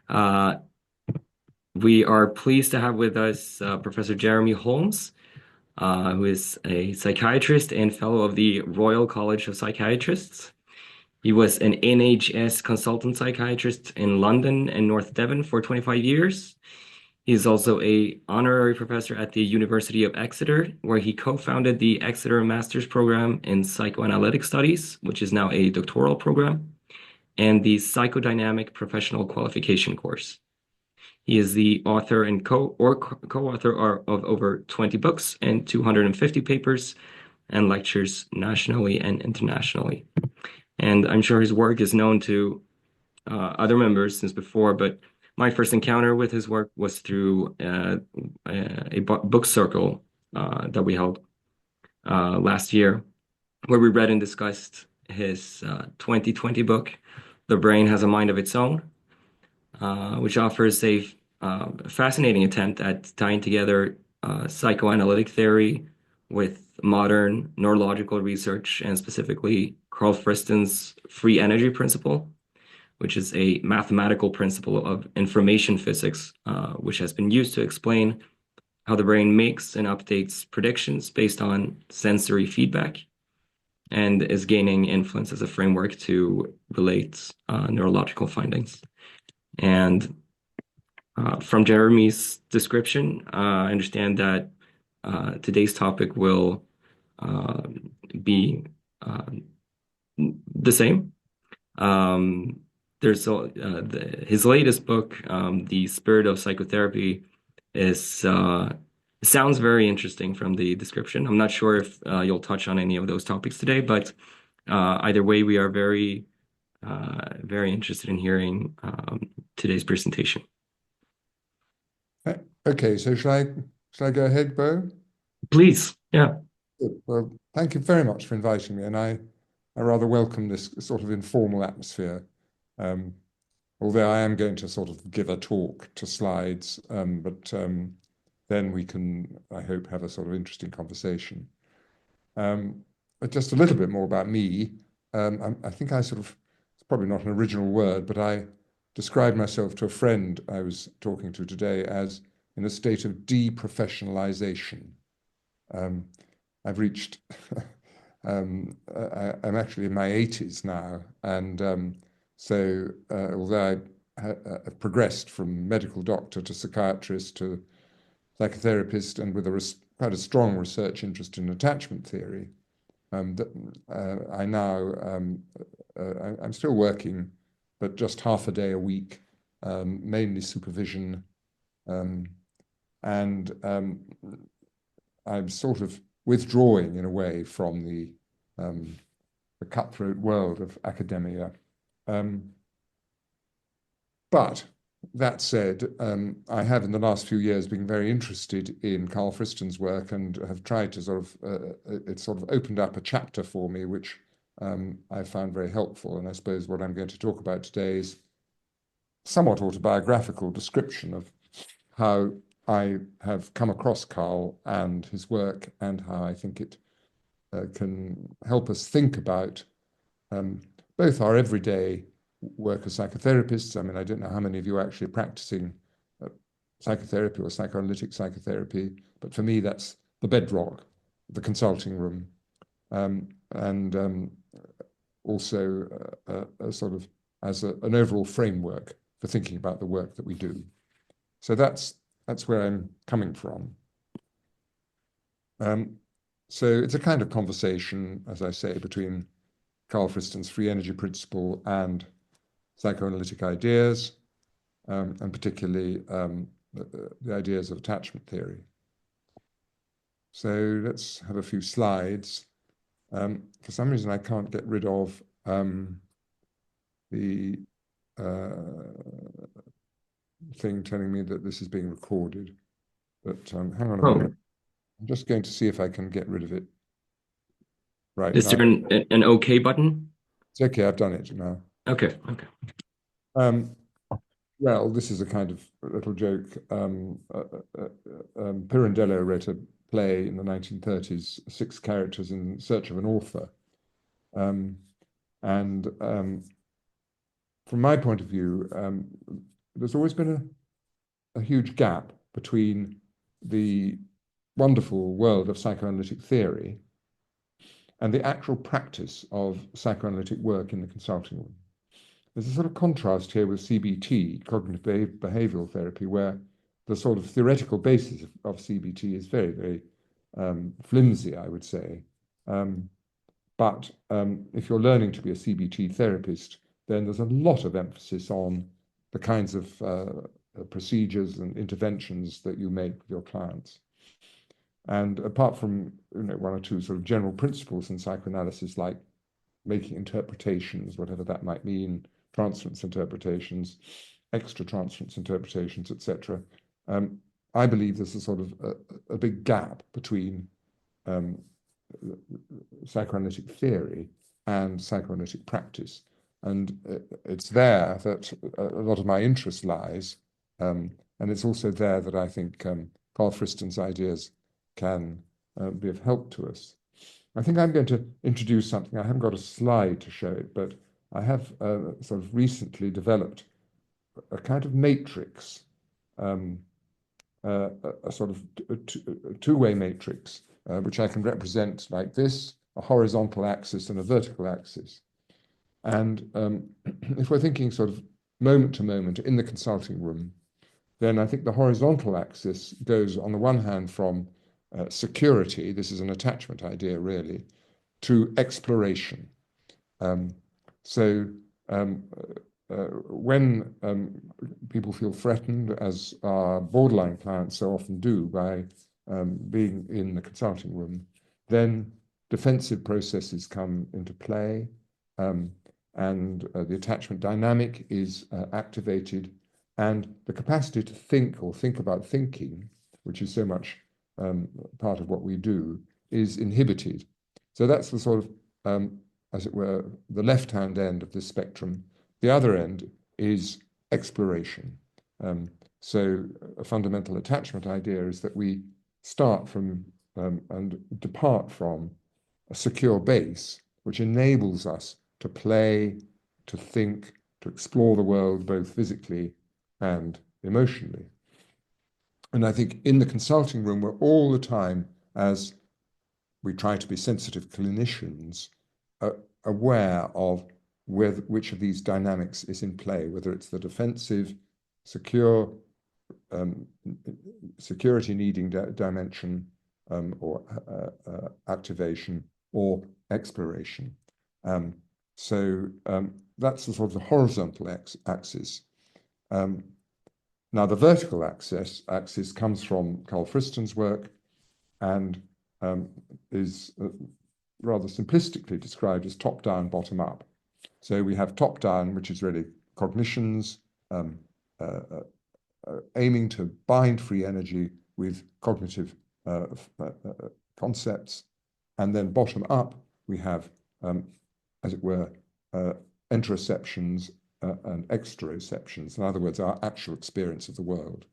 Uh, we are pleased to have with us Professor Jeremy Holmes, who is a psychiatrist and fellow of the Royal College of Psychiatrists. He was an NHS consultant psychiatrist in London and North Devon for 25 years. He is also a honorary professor at the University of Exeter, where he co-founded the Exeter Master's Program in Psychoanalytic Studies, which is now a doctoral program, and the Psychodynamic Professional Qualification course. He is the author and co-author of over 20 books and 250 papers and lectures nationally and internationally. And I'm sure his work is known to other members since before, but my first encounter with his work was through a book circle that we held last year, where we read and discussed his 2020 book, The Brain Has a Mind of Its Own, which offers a fascinating attempt at tying together psychoanalytic theory with modern neurological research, and specifically Karl Friston's free energy principle, which is a mathematical principle of information physics, which has been used to explain how the brain makes and updates predictions based on sensory feedback, and is gaining influence as a framework to relate neurological findings. And from Jeremy's description, I understand that today's topic will be the same. His latest book, The Spirit of Psychotherapy, is sounds very interesting from the description. I'm not sure if you'll touch on any of those topics today, but either way, we are very interested in hearing today's presentation. Okay, so shall I go ahead, Bo? Please, yeah. Good. Well, thank you very much for inviting me, and I rather welcome this sort of informal atmosphere. Although I am going to sort of give a talk to slides, but then we can, I hope, have a sort of interesting conversation. But just a little bit more about me. I think I sort of, it's probably not an original word, but I described myself to a friend I was talking to today as in a state of deprofessionalization. I've reached, I'm actually in my 80s now, and so although I have progressed from medical doctor to psychiatrist to psychotherapist, and with quite a strong research interest in attachment theory, I now I'm still working, but just half a day a week, mainly supervision, and I'm sort of withdrawing in a way from the cutthroat world of academia. But that said, I have in the last few years been very interested in Karl Friston's work, and have tried to sort of, it sort of opened up a chapter for me, which I found very helpful. And I suppose what I'm going to talk about today is somewhat autobiographical description of how I have come across Karl and his work, and how I think it can help us think about both our everyday work as psychotherapists. I mean, I don't know how many of you are actually practicing psychotherapy or psychoanalytic psychotherapy, but for me, that's the bedrock, the consulting room, and also sort of as an overall framework for thinking about the work that we do. So that's where I'm coming from. So it's a kind of conversation, as I say, between Karl Friston's free energy principle and psychoanalytic ideas, and particularly the ideas of attachment theory. So let's have a few slides. For some reason, I can't get rid of the thing telling me that this is being recorded. But hang on a minute. I'm just going to see if I can get rid of it. Right. Is there an OK button? It's okay, I've done it now. Okay, okay. Well, this is a kind of little joke. Pirandello wrote a play in the 1930s, 6 characters in search of an author. And from my point of view, there's always been a huge gap between the wonderful world of psychoanalytic theory and the actual practice of psychoanalytic work in the consulting room. There's a sort of contrast here with CBT, cognitive behavioral therapy, where the sort of theoretical basis of CBT is very, very flimsy, I would say. But if you're learning to be a CBT therapist, then there's a lot of emphasis on the kinds of procedures and interventions that you make with your clients. And apart from one or two sort of general principles in psychoanalysis, like making interpretations, whatever that might mean, transference interpretations, extra transference interpretations, etc., I believe there's a sort of a big gap between psychoanalytic theory and psychoanalytic practice. And it's there that a lot of my interest lies. And it's also there that I think Karl Friston's ideas can be of help to us. I think I'm going to introduce something. I haven't got a slide to show it, but I have sort of recently developed a kind of matrix, a sort of two-way matrix, which I can represent like this, a horizontal axis and a vertical axis. And if we're thinking sort of moment to moment in the consulting room, then I think the horizontal axis goes on the one hand from security, this is an attachment idea really, to exploration. So when people feel threatened, as our borderline clients so often do by being in the consulting room, then defensive processes come into play, and the attachment dynamic is activated, and the capacity to think or think about thinking, which is so much part of what we do, is inhibited. So that's the sort of, as it were, the left-hand end of this spectrum. The other end is exploration. So a fundamental attachment idea is that we start from and depart from a secure base, which enables us to play, to think, to explore the world, both physically and emotionally. And I think in the consulting room, we're all the time, as we try to be sensitive clinicians, aware of which of these dynamics is in play, whether it's the defensive, secure, security needing dimension, or activation, or exploration. So that's the sort of the horizontal axis. Now the vertical axis comes from Karl Friston's work and is rather simplistically described as top-down, bottom-up. So we have top-down, which is really cognitions, aiming to bind free energy with cognitive concepts. And then bottom-up, we have, as it were, interoceptions and exteroceptions. In other words, our actual experience of the world.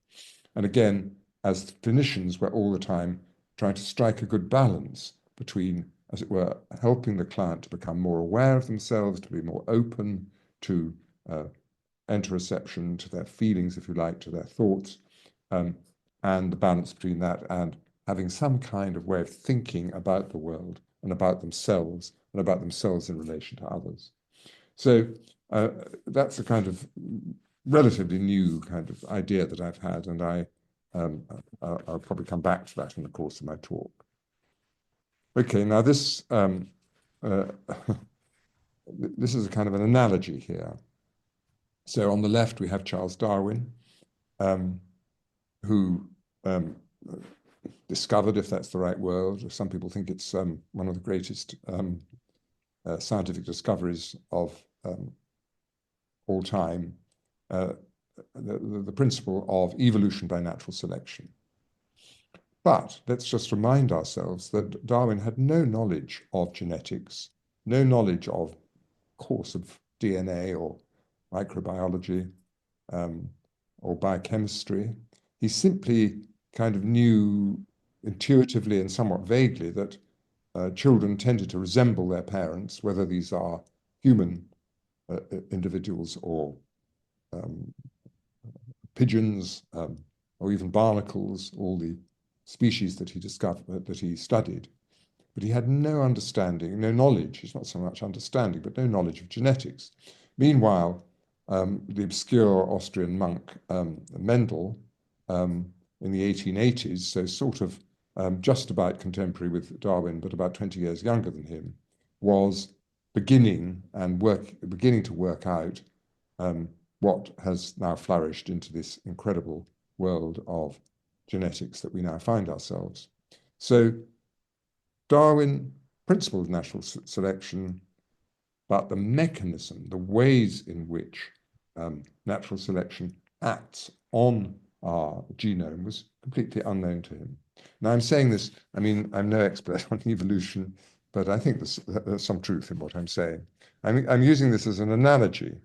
And again, as clinicians, we're all the time trying to strike a good balance between, as it were, helping the client to become more aware of themselves, to be more open to interoception, to their feelings, if you like, to their thoughts, and the balance between that and having some kind of way of thinking about the world and about themselves in relation to others. So that's a kind of relatively new kind of idea that I've had, and I'll probably come back to that in the course of my talk. Okay, now this this is a kind of an analogy here. So on the left we have Charles Darwin, who discovered, if that's the right word, some people think it's one of the greatest scientific discoveries of all time, the principle of evolution by natural selection. But let's just remind ourselves that Darwin had no knowledge of genetics, no knowledge of course of DNA or microbiology or biochemistry. He simply kind of knew intuitively and somewhat vaguely that children tended to resemble their parents, whether these are human individuals or pigeons, or even barnacles, all the species that he discovered, that he studied. But he had no understanding, no knowledge, it's not so much understanding, but no knowledge of genetics. Meanwhile, the obscure Austrian monk Mendel, in the 1880s, so sort of just about contemporary with Darwin, but about 20 years younger than him, was beginning to work out what has now flourished into this incredible world of genetics that we now find ourselves. So Darwin principled natural selection, but the mechanism, the ways in which natural selection acts on our genome was completely unknown to him. Now, I'm saying this, I mean, I'm no expert on evolution, but I think there's some truth in what I'm saying. I'm using this as an analogy,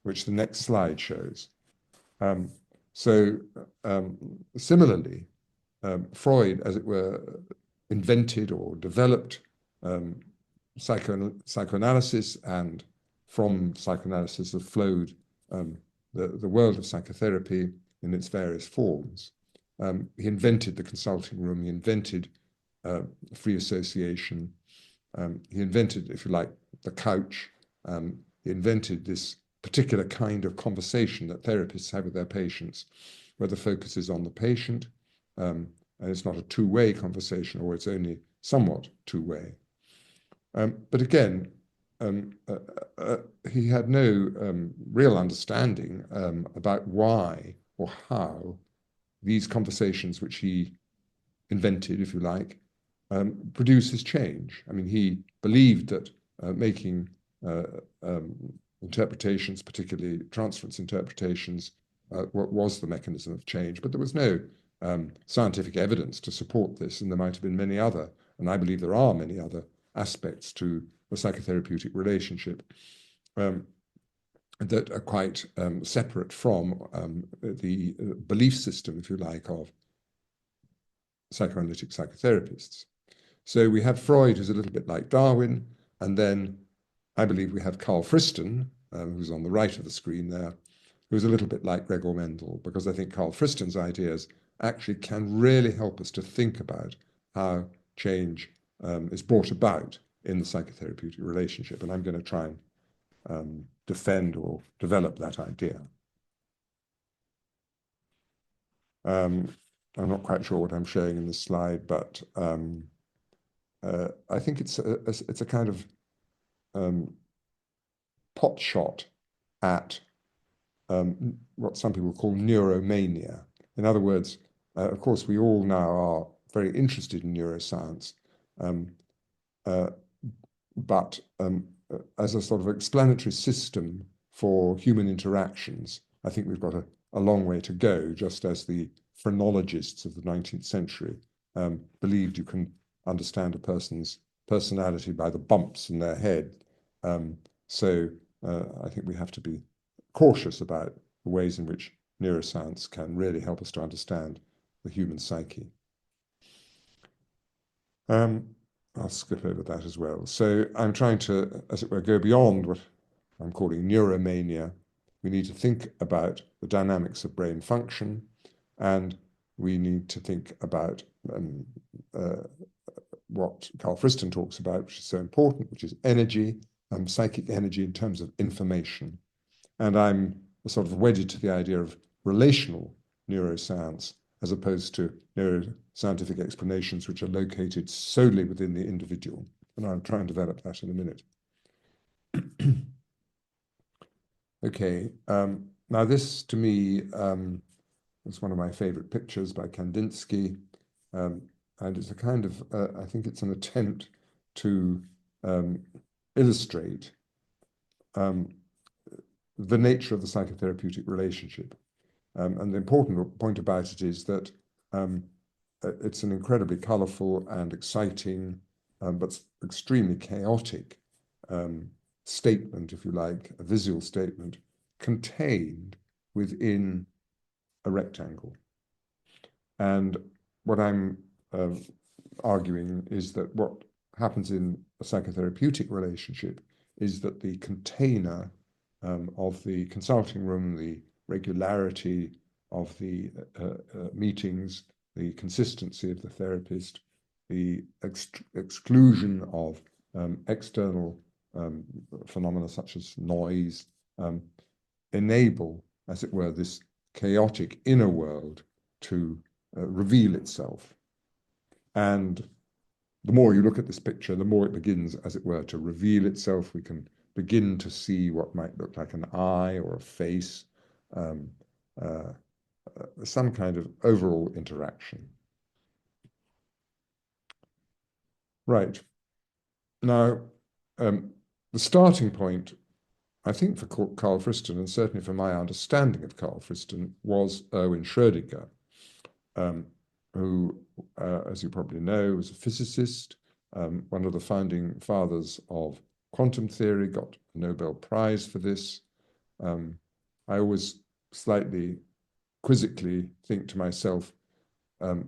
which the next slide shows. So similarly, Freud, as it were, invented or developed psychoanalysis, and from psychoanalysis have flowed the world of psychotherapy in its various forms. He invented the consulting room, he invented free association, he invented, if you like, the couch, he invented this particular kind of conversation that therapists have with their patients, where the focus is on the patient, and it's not a two-way conversation, or it's only somewhat two-way. But again, he had no real understanding about why or how these conversations, which he invented, if you like, produces change. I mean, he believed that making interpretations, particularly transference interpretations, what was the mechanism of change, but there was no scientific evidence to support this, and there might have been many other, and I believe there are many other aspects to the psychotherapeutic relationship that are quite separate from the belief system, if you like, of psychoanalytic psychotherapists. So we have Freud, who's a little bit like Darwin, and then I believe we have Karl Friston, who's on the right of the screen there, who's a little bit like Gregor Mendel, because I think Karl Friston's ideas actually can really help us to think about how change is brought about in the psychotherapeutic relationship. And I'm going to try and defend or develop that idea. I'm not quite sure what I'm showing in this slide, but I think it's a kind of pot shot at what some people call neuromania. In other words, of course, we all now are very interested in neuroscience, but as a sort of explanatory system for human interactions, I think we've got a long way to go, just as the phrenologists of the 19th century believed you can understand a person's personality by the bumps in their head. So I think we have to be cautious about the ways in which neuroscience can really help us to understand the human psyche. I'll skip over that as well. So I'm trying to, as it were, go beyond what I'm calling neuromania. We need to think about the dynamics of brain function, and we need to think about what Karl Friston talks about, which is so important, which is energy, psychic energy in terms of information. And I'm sort of wedded to the idea of relational neuroscience, as opposed to neuroscientific explanations which are located solely within the individual. And I'll try and develop that in a minute. Okay, now this to me is one of my favorite pictures by Kandinsky, and it's a kind of, I think it's an attempt to illustrate the nature of the psychotherapeutic relationship. And the important point about it is that it's an incredibly colorful and exciting, but extremely chaotic statement, if you like, a visual statement contained within a rectangle. And what I'm arguing is that what happens in a psychotherapeutic relationship is that the container of the consulting room, the regularity of the meetings, the consistency of the therapist, the exclusion of external phenomena such as noise, enable, as it were, this chaotic inner world to reveal itself. And the more you look at this picture, the more it begins, as it were, to reveal itself. We can begin to see what might look like an eye or a face, um, some kind of overall interaction. Right. Now, the starting point, I think, for Karl Friston, and certainly for my understanding of Karl Friston, was Erwin Schrödinger, who, as you probably know, was a physicist, one of the founding fathers of quantum theory, got a Nobel Prize for this. I always slightly quizzically think to myself, Erwin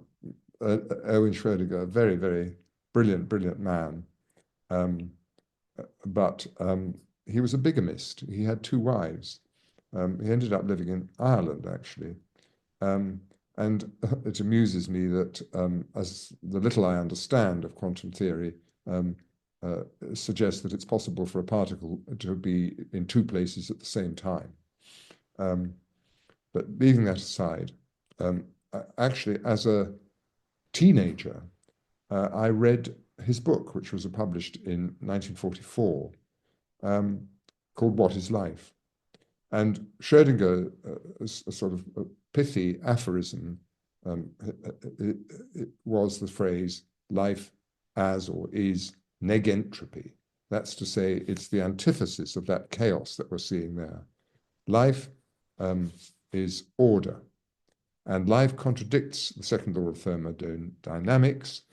Schrödinger, a very, very brilliant man, but he was a bigamist. He had two wives. He ended up living in Ireland, actually. And it amuses me that, as the little I understand of quantum theory, suggests that it's possible for a particle to be in two places at the same time. But leaving that aside, actually, as a teenager, I read his book, which was published in 1944, called What is Life? And Schrödinger, a sort of a pithy aphorism, it was the phrase life as or is negentropy. That's to say, it's the antithesis of that chaos that we're seeing there. Life is order, and life contradicts the second law of thermodynamics,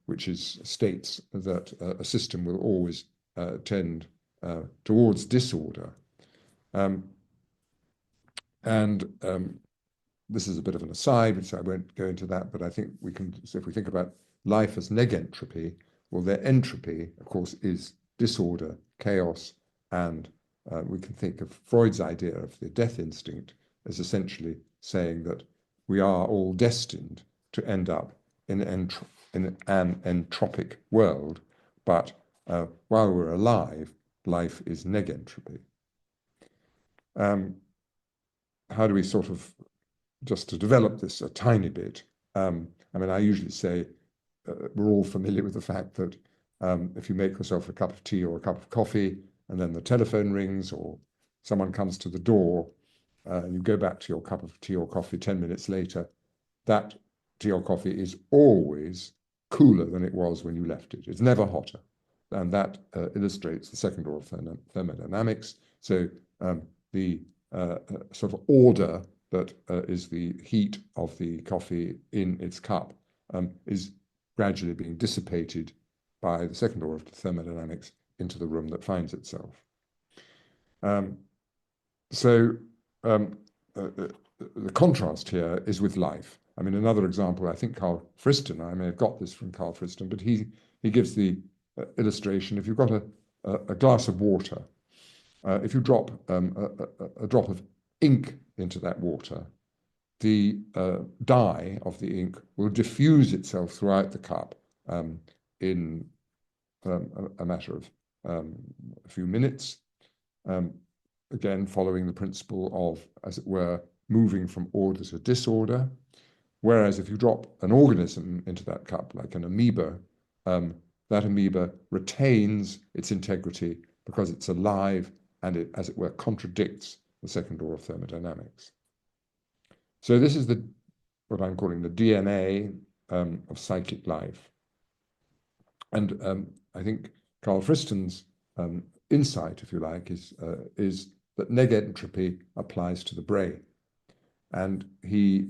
which states that a system will always tend towards disorder. This is a bit of an aside, which I won't go into that, but I think we can, so if we think about life as negentropy, well, their entropy, of course, is disorder, chaos, and we can think of Freud's idea of the death instinct as essentially saying that we are all destined to end up in an entropic world, but while we're alive, life is negentropy. How do we sort of, just to develop this a tiny bit, I mean, I usually say we're all familiar with the fact that if you make yourself a cup of tea or a cup of coffee, and then the telephone rings or someone comes to the door, and you go back to your cup of tea or coffee 10 minutes later, that tea or coffee is always cooler than it was when you left it. It's never hotter. And that illustrates the second law of thermodynamics. So the sort of order that is the heat of the coffee in its cup is gradually being dissipated by the second law of thermodynamics into the room that finds itself. The contrast here is with life. I mean, another example, I think Karl Friston, I may have got this from Karl Friston, but he gives the illustration. If you've got a glass of water, if you drop a drop of ink into that water, the dye of the ink will diffuse itself throughout the cup in a matter of a few minutes, again, following the principle of, as it were, moving from order to disorder. Whereas if you drop an organism into that cup, like an amoeba, that amoeba retains its integrity because it's alive and it, as it were, contradicts the second law of thermodynamics. So this is what I'm calling the DNA of psychic life. And I think Karl Friston's insight, if you like, is that negentropy applies to the brain. And he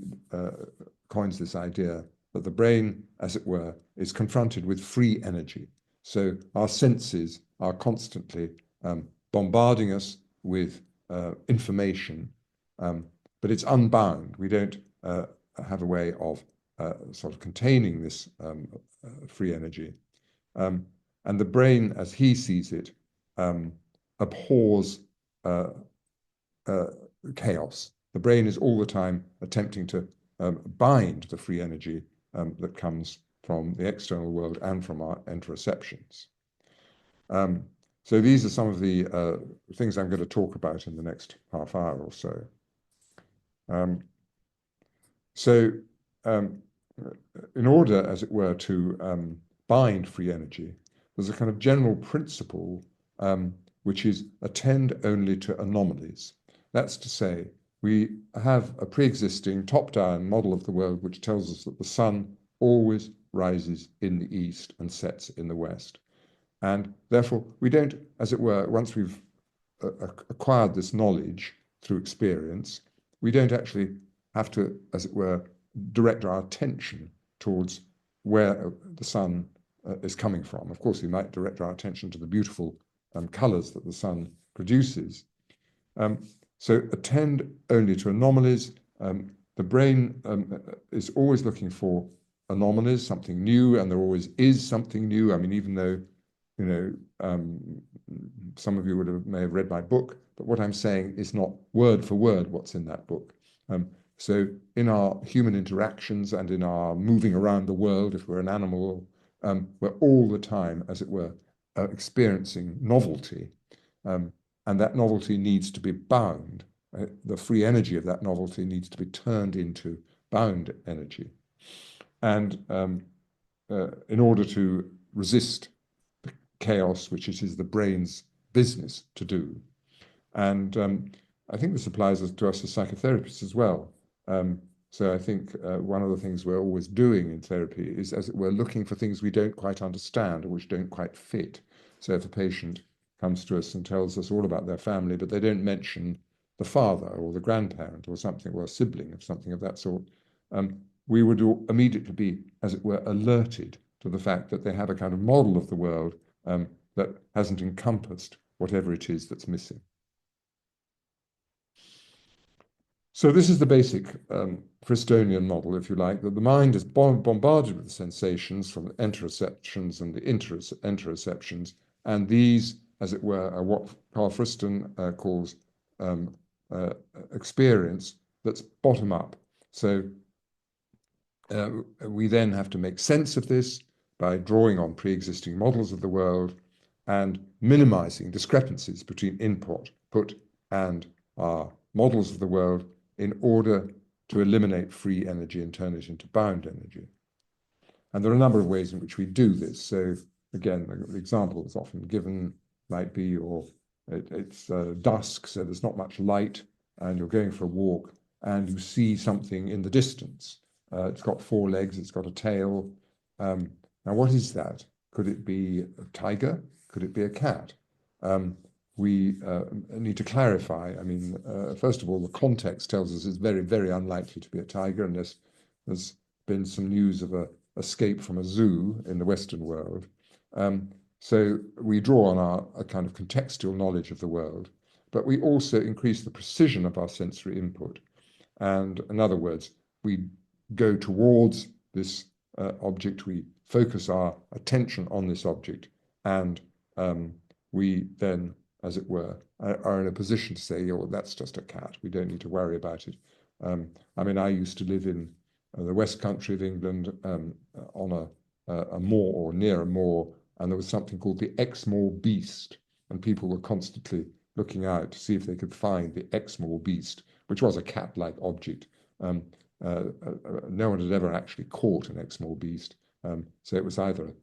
coins this idea that the brain, as it were, is confronted with free energy. So our senses are constantly bombarding us with information, but it's unbound. We don't have a way of sort of containing this free energy. And the brain, as he sees it, abhors chaos. the brain is all the time attempting to bind the free energy that comes from the external world and from our interoceptions. So these are some of the things I'm going to talk about in the next half hour or so. Um, so in order, as it were, to bind free energy, there's a kind of general principle which is attend only to anomalies. That's to say, we have a pre-existing top-down model of the world which tells us that the sun always rises in the east and sets in the west. And therefore, we don't, as it were, once we've acquired this knowledge through experience, we don't actually have to, as it were, direct our attention towards where the sun is coming from. Of course, we might direct our attention to the beautiful colors that the sun produces. So attend only to anomalies. The brain is always looking for anomalies, something new, and there always is something new. I mean, even though, you know, some of you may have read my book, but what I'm saying is not word for word what's in that book. So in our human interactions and in our moving around the world, if we're an animal, we're all the time, as it were, experiencing novelty. And that novelty needs to be bound. The free energy of that novelty needs to be turned into bound energy. And in order to resist the chaos, which it is the brain's business to do. And I think this applies to us as psychotherapists as well. So I think one of the things we're always doing in therapy is, as it were, looking for things we don't quite understand or which don't quite fit. So if a patient comes to us and tells us all about their family, but they don't mention the father or the grandparent or something, or a sibling of something of that sort, we would immediately be, as it were, alerted to the fact that they have a kind of model of the world that hasn't encompassed whatever it is that's missing. So this is the basic Fristonian model, if you like, that the mind is bombarded with sensations from the interoceptions and the interoceptions, and these, as it were, are what Karl Friston calls experience that's bottom up. So we then have to make sense of this by drawing on pre-existing models of the world and minimizing discrepancies between input and our models of the world in order to eliminate free energy and turn it into bound energy. And there are a number of ways in which we do this. So again, the example that's often given might be, it's dusk, so there's not much light, and you're going for a walk, and you see something in the distance. It's got four legs, it's got a tail. Now, what is that? Could it be a tiger? Could it be a cat? We need to clarify. I mean, first of all, the context tells us it's very, very unlikely to be a tiger, unless there's been some news of an escape from a zoo in the Western world. So we draw on a kind of contextual knowledge of the world, but we also increase the precision of our sensory input. And in other words, we go towards this object, we focus our attention on this object, and we then, as it were, are in a position to say, oh, that's just a cat. We don't need to worry about it. I mean, I used to live in the West Country of England on a moor or near a moor, and there was something called the Exmoor beast, and people were constantly looking out to see if they could find the Exmoor beast, which was a cat-like object. No one had ever actually caught an Exmoor beast, so it was either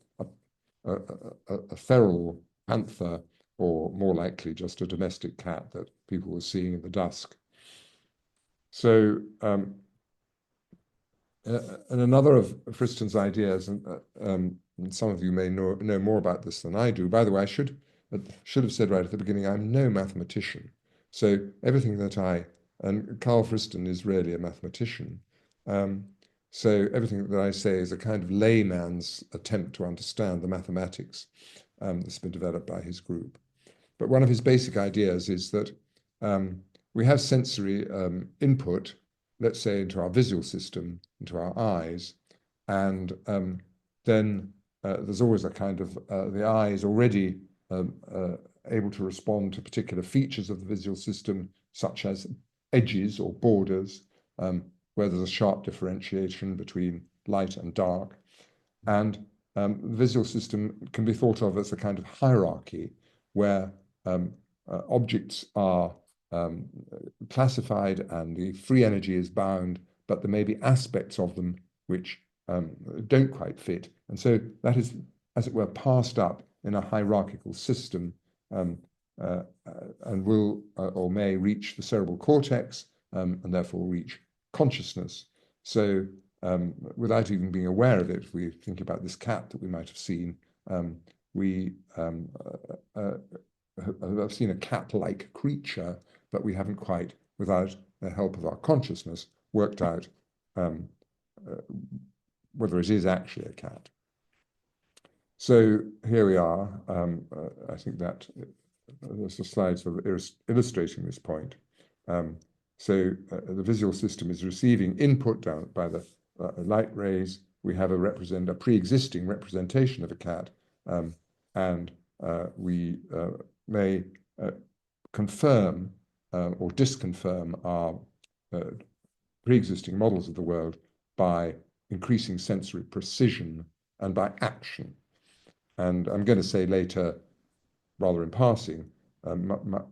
a feral panther or more likely just a domestic cat that people were seeing in the dusk. So, and another of Friston's ideas, and some of you may know more about this than I do. By the way, I should have said right at the beginning, I'm no mathematician. So everything that and Karl Friston is really a mathematician. So everything that I say is a kind of layman's attempt to understand the mathematics that's been developed by his group. But one of his basic ideas is that we have sensory input, let's say into our visual system, into our eyes, and then there's always a kind of, the eye is already able to respond to particular features of the visual system, such as edges or borders, where there's a sharp differentiation between light and dark. And the visual system can be thought of as a kind of hierarchy where objects are classified and the free energy is bound, but there may be aspects of them which don't quite fit. And so that is, as it were, passed up in a hierarchical system and will or may reach the cerebral cortex and therefore reach consciousness. So without even being aware of it, if we think about this cat that we might have seen, we have seen a cat-like creature, but we haven't quite, without the help of our consciousness, worked out whether it is actually a cat. So here we are. I think that there's a slide sort of illustrating this point. So the visual system is receiving input down by the light rays. We have a pre-existing representation of a cat, and we may confirm or disconfirm our pre-existing models of the world by increasing sensory precision and by action. And I'm going to say later, rather in passing,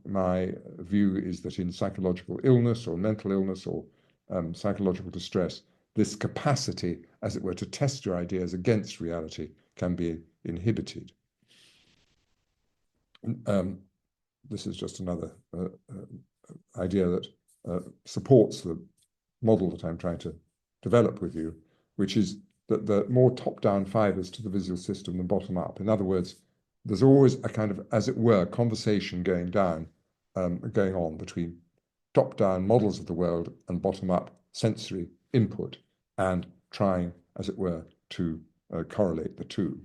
my view is that in psychological illness or mental illness or psychological distress, this capacity, as it were, to test your ideas against reality can be inhibited. This is just another idea that supports the model that I'm trying to develop with you, which is that the more top-down fibers to the visual system than bottom-up. In other words, there's always a kind of, as it were, conversation going on between top-down models of the world and bottom-up sensory input, and trying, as it were, to correlate the two.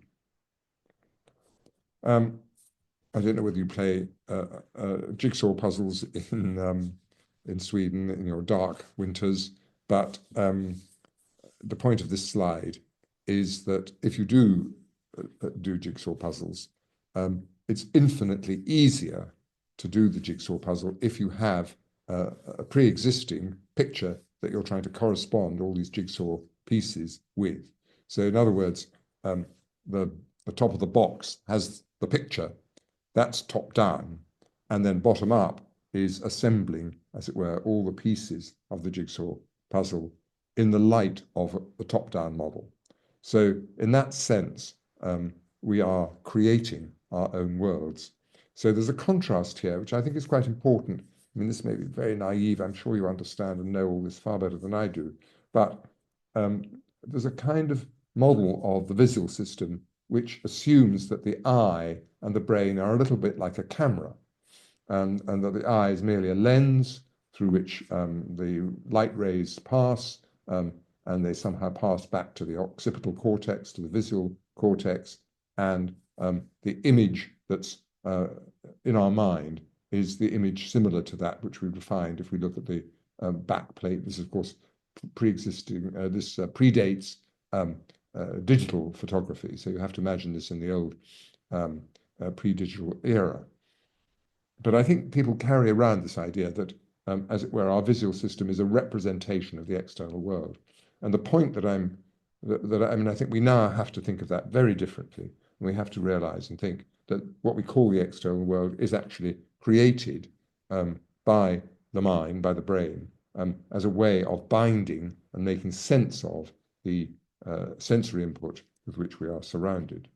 I don't know whether you play jigsaw puzzles in Sweden in your dark winters, but the point of this slide is that if you do jigsaw puzzles, it's infinitely easier to do the jigsaw puzzle if you have a pre-existing picture that you're trying to correspond all these jigsaw pieces with. So in other words, the top of the box has the picture, that's top down, and then bottom up is assembling, as it were, all the pieces of the jigsaw puzzle in the light of the top-down model. So in that sense, we are creating our own worlds. So there's a contrast here, which I think is quite important. I mean, this may be very naive. I'm sure you understand and know all this far better than I do. But there's a kind of model of the visual system which assumes that the eye and the brain are a little bit like a camera, and that the eye is merely a lens through which the light rays pass, and they somehow pass back to the occipital cortex, to the visual cortex, and the image that's in our mind is the image similar to that which we would find if we look at the back plate. This is, of course, pre-existing, this predates digital photography, so you have to imagine this in the old pre-digital era. But I think people carry around this idea that, as it were, our visual system is a representation of the external world. And the point that I mean, I think we now have to think of that very differently. And we have to realize and think that what we call the external world is actually created by the mind, by the brain, as a way of binding and making sense of the sensory input with which we are surrounded.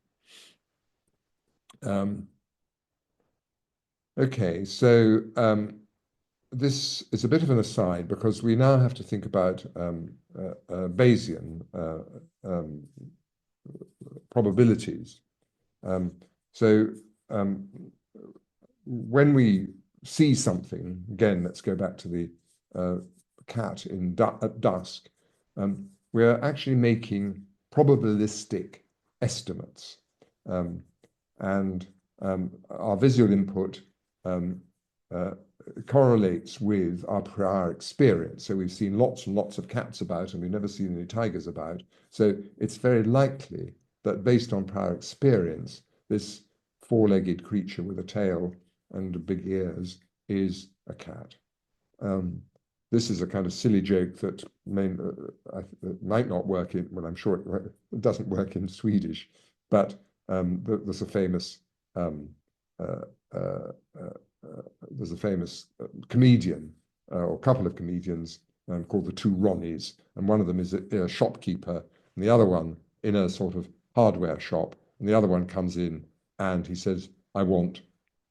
Okay, so this is a bit of an aside because we now have to think about Bayesian probabilities. So when we see something, again, let's go back to the cat at dusk, we're actually making probabilistic estimates. And our visual input correlates with our prior experience. So we've seen lots and lots of cats about, and we've never seen any tigers about. So it's very likely that based on prior experience, this four-legged creature with a tail and big ears is a cat. this is a kind of silly joke that might not work in, well, I'm sure it doesn't work in Swedish, but there's a famous um, uh, uh, there's a famous comedian or a couple of comedians called the Two Ronnies, and one of them is a shopkeeper, and the other one in a sort of hardware shop, and the other one comes in and he says, "I want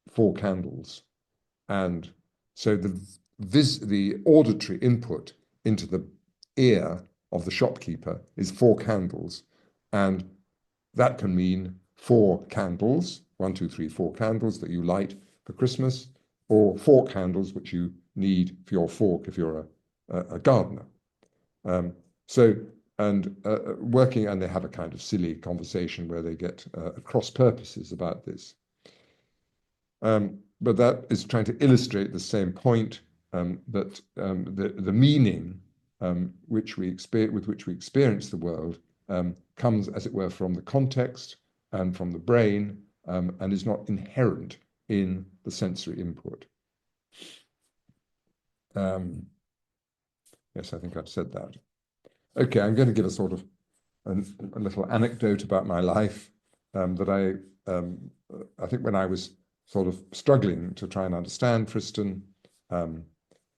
4 candles." And so the auditory input into the ear of the shopkeeper is 4 candles, and that can mean 4 candles, 1, 2, 3, 4 candles that you light for Christmas, or 4 candles which you need for your fork if you're a gardener. So and working, and they have a kind of silly conversation where they get cross purposes about this. But that is trying to illustrate the same point, that the meaning with which we experience the world comes, as it were, from the context and from the brain, and is not inherent in the sensory input. Yes, I think I've said that. Okay, I'm going to give a sort of a little anecdote about my life, that I think when I was sort of struggling to try and understand Friston,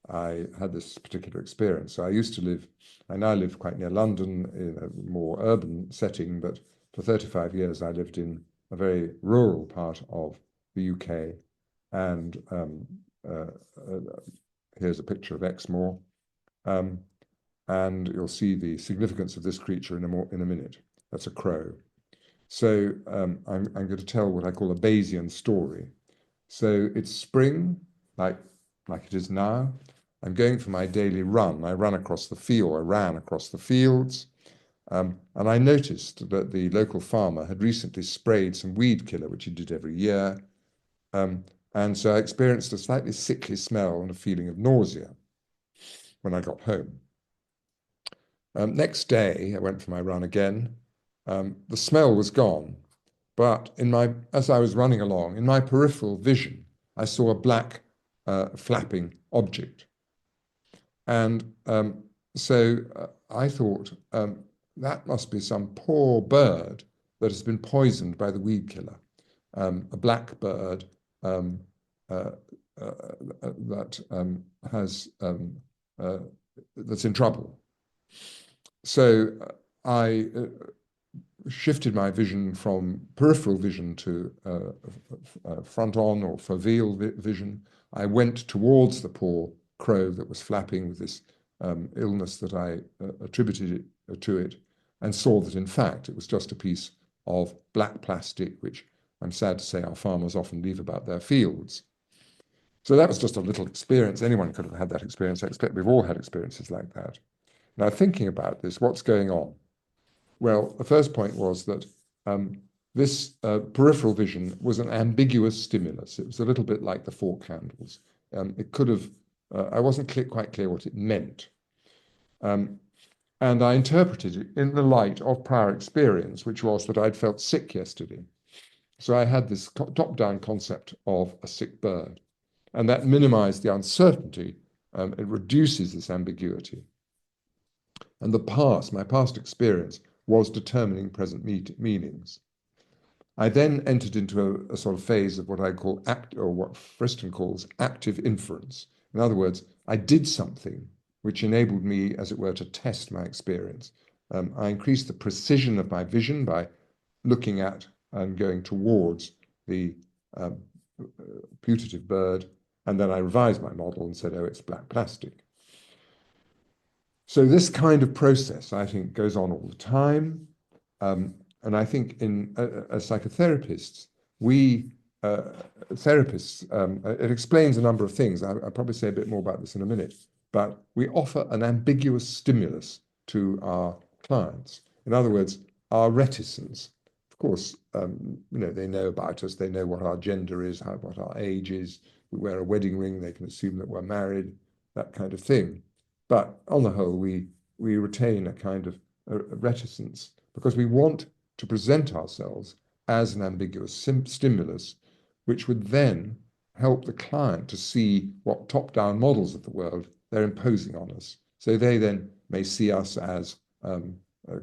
I had this particular experience. So I now live quite near London in a more urban setting, but for 35 years I lived in a very rural part of the UK. And here's a picture of Exmoor. And you'll see the significance of this creature in a minute. That's a crow. So I'm going to tell what I call a Bayesian story. So it's spring, like it is now. I'm going for my daily run. I ran across the fields, and I noticed that the local farmer had recently sprayed some weed killer, which he did every year. And so I experienced a slightly sickly smell and a feeling of nausea when I got home. Next day, I went for my run again. The smell was gone, but as I was running along, in my peripheral vision, I saw a black flapping object. And so I thought, that must be some poor bird that has been poisoned by the weed killer, a black bird that that's in trouble. So I shifted my vision from peripheral vision to front-on or foveal vision. I went towards the poor crow that was flapping with this illness that I attributed to it, and saw that in fact it was just a piece of black plastic, which I'm sad to say our farmers often leave about their fields. So that was just a little experience. Anyone could have had that experience. I expect we've all had experiences like that. Now, thinking about this, what's going on? Well, the first point was that this peripheral vision was an ambiguous stimulus. It was a little bit like the 4 candles. It could have, I wasn't quite clear what it meant. And I interpreted it in the light of prior experience, which was that I'd felt sick yesterday. So I had this top-down concept of a sick bird, and that minimized the uncertainty. It reduces this ambiguity. And my past experience was determining present meanings. I then entered into a sort of phase of what I call what Friston calls active inference. In other words, I did something which enabled me, as it were, to test my experience. I increased the precision of my vision by looking at and going towards the putative bird, and then I revised my model and said, oh, it's black plastic. So this kind of process, I think, goes on all the time. And I think as psychotherapists, it explains a number of things. I'll probably say a bit more about this in a minute, but we offer an ambiguous stimulus to our clients. In other words, our reticence. Of course, they know about us. They know what our gender is, what our age is. We wear a wedding ring. They can assume that we're married, that kind of thing. But on the whole, we retain a kind of reticence because we want to present ourselves as an ambiguous stimulus, which would then help the client to see what top-down models of the world they're imposing on us. So they then may see us as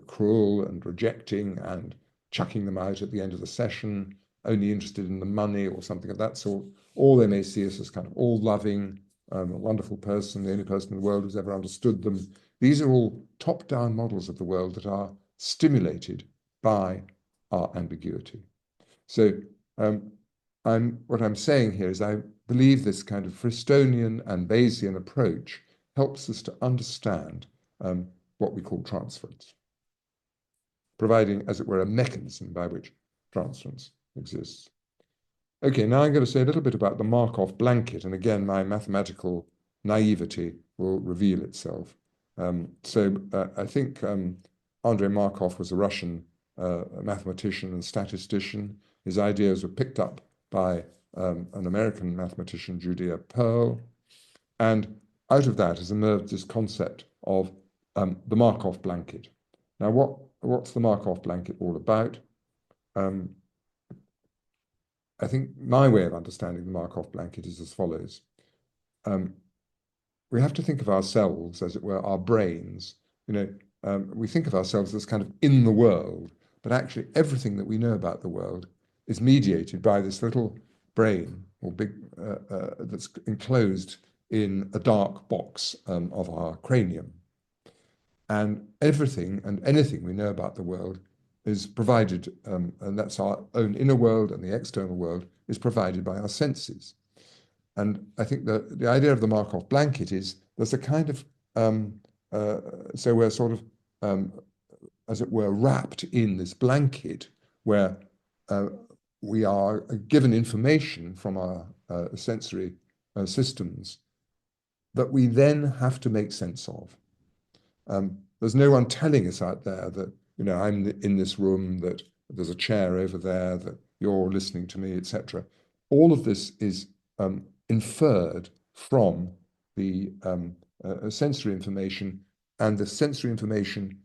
cruel and rejecting and chucking them out at the end of the session, only interested in the money or something of that sort. Or they may see us as kind of all loving, a wonderful person, the only person in the world who's ever understood them. These are all top-down models of the world that are stimulated by our ambiguity. So what I'm saying here is I believe this kind of Fristonian and Bayesian approach helps us to understand what we call transference, providing, as it were, a mechanism by which transference exists. Okay, now I'm going to say a little bit about the Markov blanket, and again, my mathematical naivety will reveal itself. I think Andrei Markov was a Russian mathematician and statistician. His ideas were picked up by an American mathematician, Judea Pearl, and out of that has emerged this concept of the Markov blanket. Now, what's the Markov blanket all about? I think my way of understanding the Markov blanket is as follows. We have to think of ourselves, as it were, our brains. We think of ourselves as kind of in the world, but actually everything that we know about the world is mediated by this little brain or big that's enclosed in a dark box of our cranium. And everything and anything we know about the world is provided, and that's our own inner world, and the external world is provided by our senses. And I think that the idea of the Markov blanket is there's a kind of, so we're sort of, as it were, wrapped in this blanket where we are given information from our sensory systems that we then have to make sense of. There's no one telling us out there that, I'm in this room, that there's a chair over there, that you're listening to me, etc. All of this is inferred from the sensory information, and the sensory information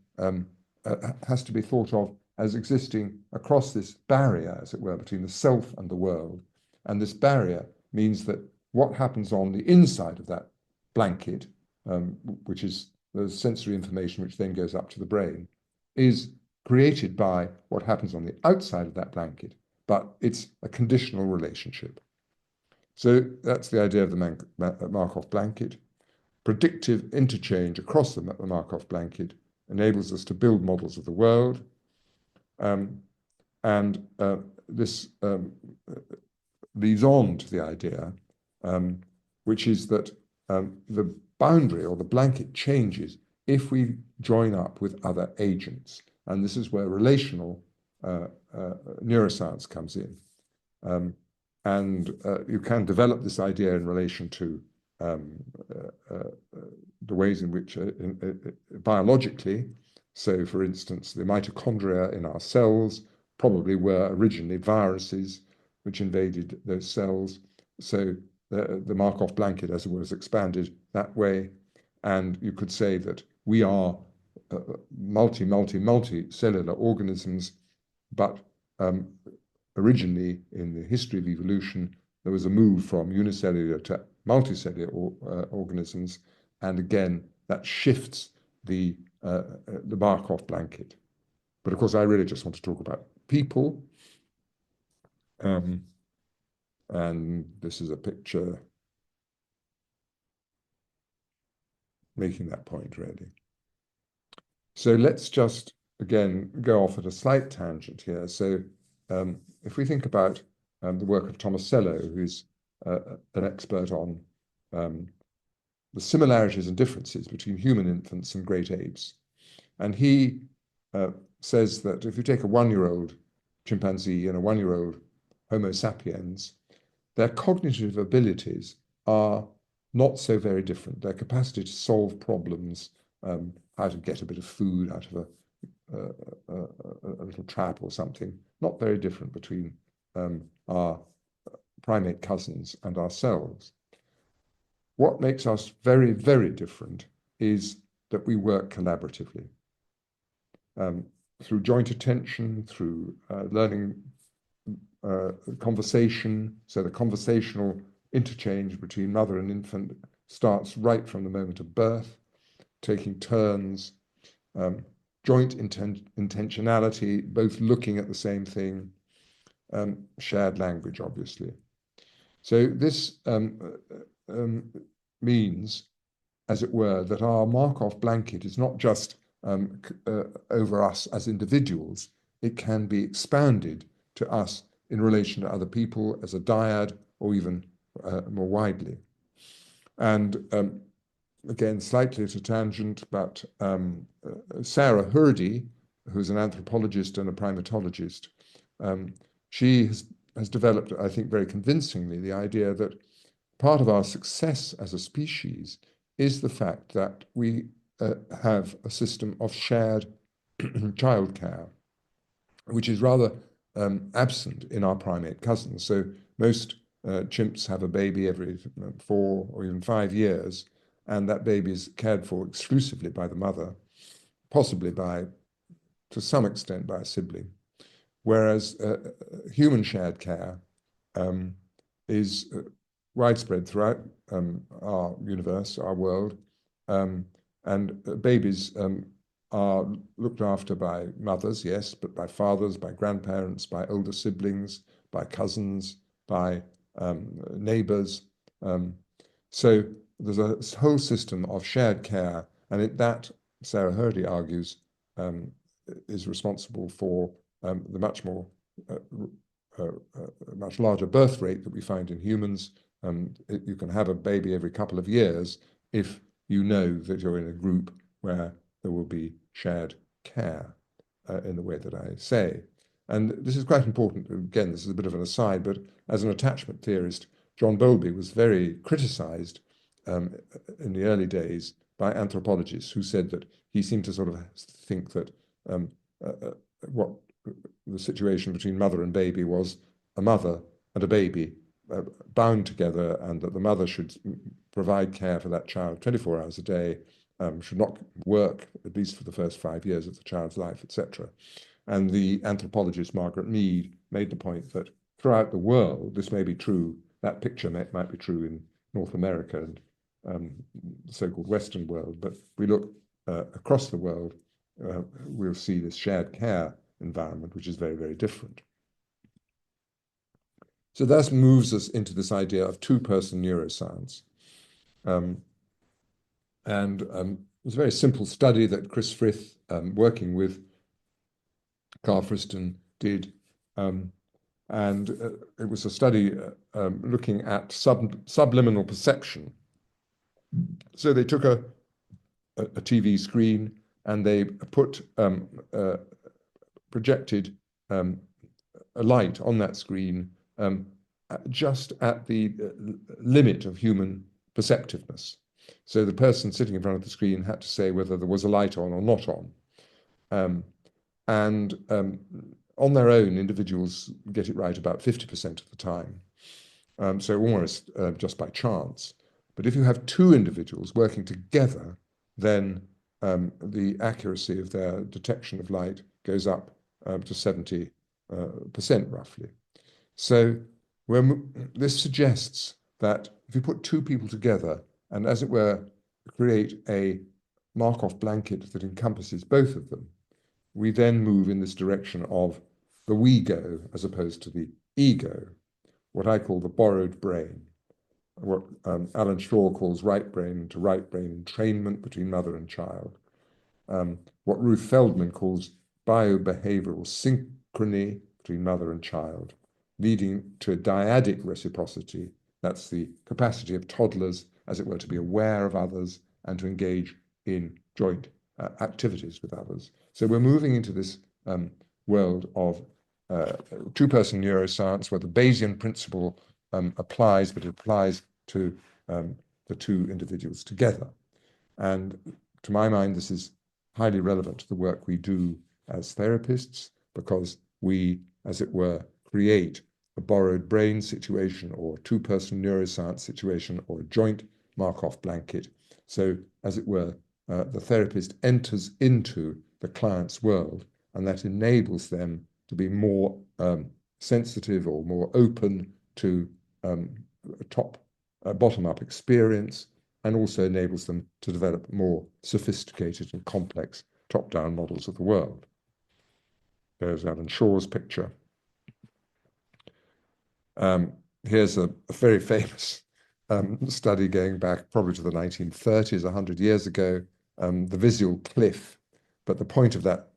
has to be thought of as existing across this barrier, as it were, between the self and the world. And this barrier means that what happens on the inside of that blanket, which is the sensory information which then goes up to the brain, is created by what happens on the outside of that blanket, but it's a conditional relationship. So that's the idea of the Markov blanket. Predictive interchange across the Markov blanket enables us to build models of the world. This leads on to the idea, which is that the boundary or the blanket changes if we join up with other agents. And this is where relational neuroscience comes in. You can develop this idea in relation to the ways in which biologically, so for instance, the mitochondria in our cells probably were originally viruses which invaded those cells. So the Markov blanket, as it was, expanded that way. And you could say that we are multi-cellular organisms, but originally in the history of evolution, there was a move from unicellular to multicellular organisms, and again, that shifts the Markov blanket. But of course, I really just want to talk about people. And this is a picture making that point, really. So let's just, again, go off at a slight tangent here. So if we think about the work of Tomasello, who's an expert on the similarities and differences between human infants and great apes. And he says that if you take a one-year-old chimpanzee and a one-year-old Homo sapiens, their cognitive abilities are not so very different. Their capacity to solve problems, how to get a bit of food out of a little trap or something, not very different between our primate cousins and ourselves. What makes us very, very different is that we work collaboratively. Through joint attention, through learning conversation, so the conversational interchange between mother and infant starts right from the moment of birth, taking turns, um, joint intentionality, both looking at the same thing, shared language, obviously. So this means, as it were, that our Markov blanket is not just over us as individuals, it can be expanded to us in relation to other people as a dyad or even more widely. And again, slightly at a tangent, but Sarah Hrdy, who's an anthropologist and a primatologist, she has developed, I think, very convincingly the idea that part of our success as a species is the fact that we have a system of shared childcare, which is rather absent in our primate cousins. So most chimps have a baby every 4 or even 5 years, and that baby is cared for exclusively by the mother, possibly by, to some extent, by a sibling. Whereas human shared care is widespread throughout our universe, our world, and babies are looked after by mothers, yes, but by fathers, by grandparents, by older siblings, by cousins, by neighbors. So there's a whole system of shared care, and that, Sarah Hrdy argues, is responsible for the much more much larger birth rate that we find in humans. You can have a baby every couple of years if you know that you're in a group where there will be shared care in the way that I say. And this is quite important. Again, this is a bit of an aside, but as an attachment theorist, John Bowlby was very criticized in the early days by anthropologists who said that he seemed to sort of think that what the situation between mother and baby was a mother and a baby bound together, and that the mother should provide care for that child 24 hours a day, should not work, at least for the first 5 years of the child's life, etc. And the anthropologist Margaret Mead made the point that throughout the world, this may be true, that picture might be true in North America and the so-called Western world, but we look across the world, we'll see this shared care environment, which is very, very different. So that moves us into this idea of two-person neuroscience. It's a very simple study that Chris Frith, working with Karl Friston, did. It was a study looking at subliminal perception. So they took a TV screen and they projected a light on that screen just at the limit of human perceptiveness. So the person sitting in front of the screen had to say whether there was a light on or not on. On their own, individuals get it right about 50% of the time. So almost just by chance. But if you have two individuals working together, then the accuracy of their detection of light goes up to 70% roughly. So this suggests that if you put two people together and, as it were, create a Markov blanket that encompasses both of them, we then move in this direction of the we-go as opposed to the ego, what I call the borrowed brain, what Alan Shaw calls right brain to right brain entrainment between mother and child, what Ruth Feldman calls biobehavioral synchrony between mother and child, leading to a dyadic reciprocity. That's the capacity of toddlers, as it were, to be aware of others and to engage in joint activities with others. So we're moving into this world of two-person neuroscience where the Bayesian principle applies, but it applies to the two individuals together. And to my mind, this is highly relevant to the work we do as therapists, because we, as it were, create a borrowed brain situation or a two-person neuroscience situation or a joint Markov blanket. So, as it were, the therapist enters into the client's world, and that enables them to be more sensitive or more open to bottom-up experience, and also enables them to develop more sophisticated and complex top-down models of the world. There's Alan Shaw's picture. Here's a very famous study going back probably to the 1930s, 100 years ago, the visual cliff. But the point of that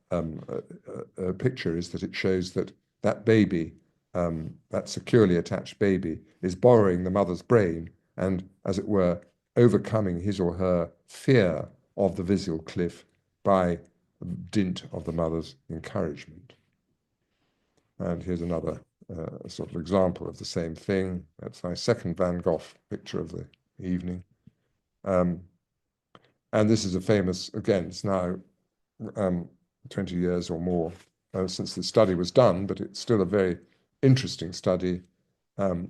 picture is that it shows that that baby, that securely attached baby, is borrowing the mother's brain and, as it were, overcoming his or her fear of the visual cliff by dint of the mother's encouragement. And here's another sort of example of the same thing. That's my second Van Gogh picture of the evening. And this is a famous, again, it's now 20 years or more since the study was done, but it's still a very interesting study.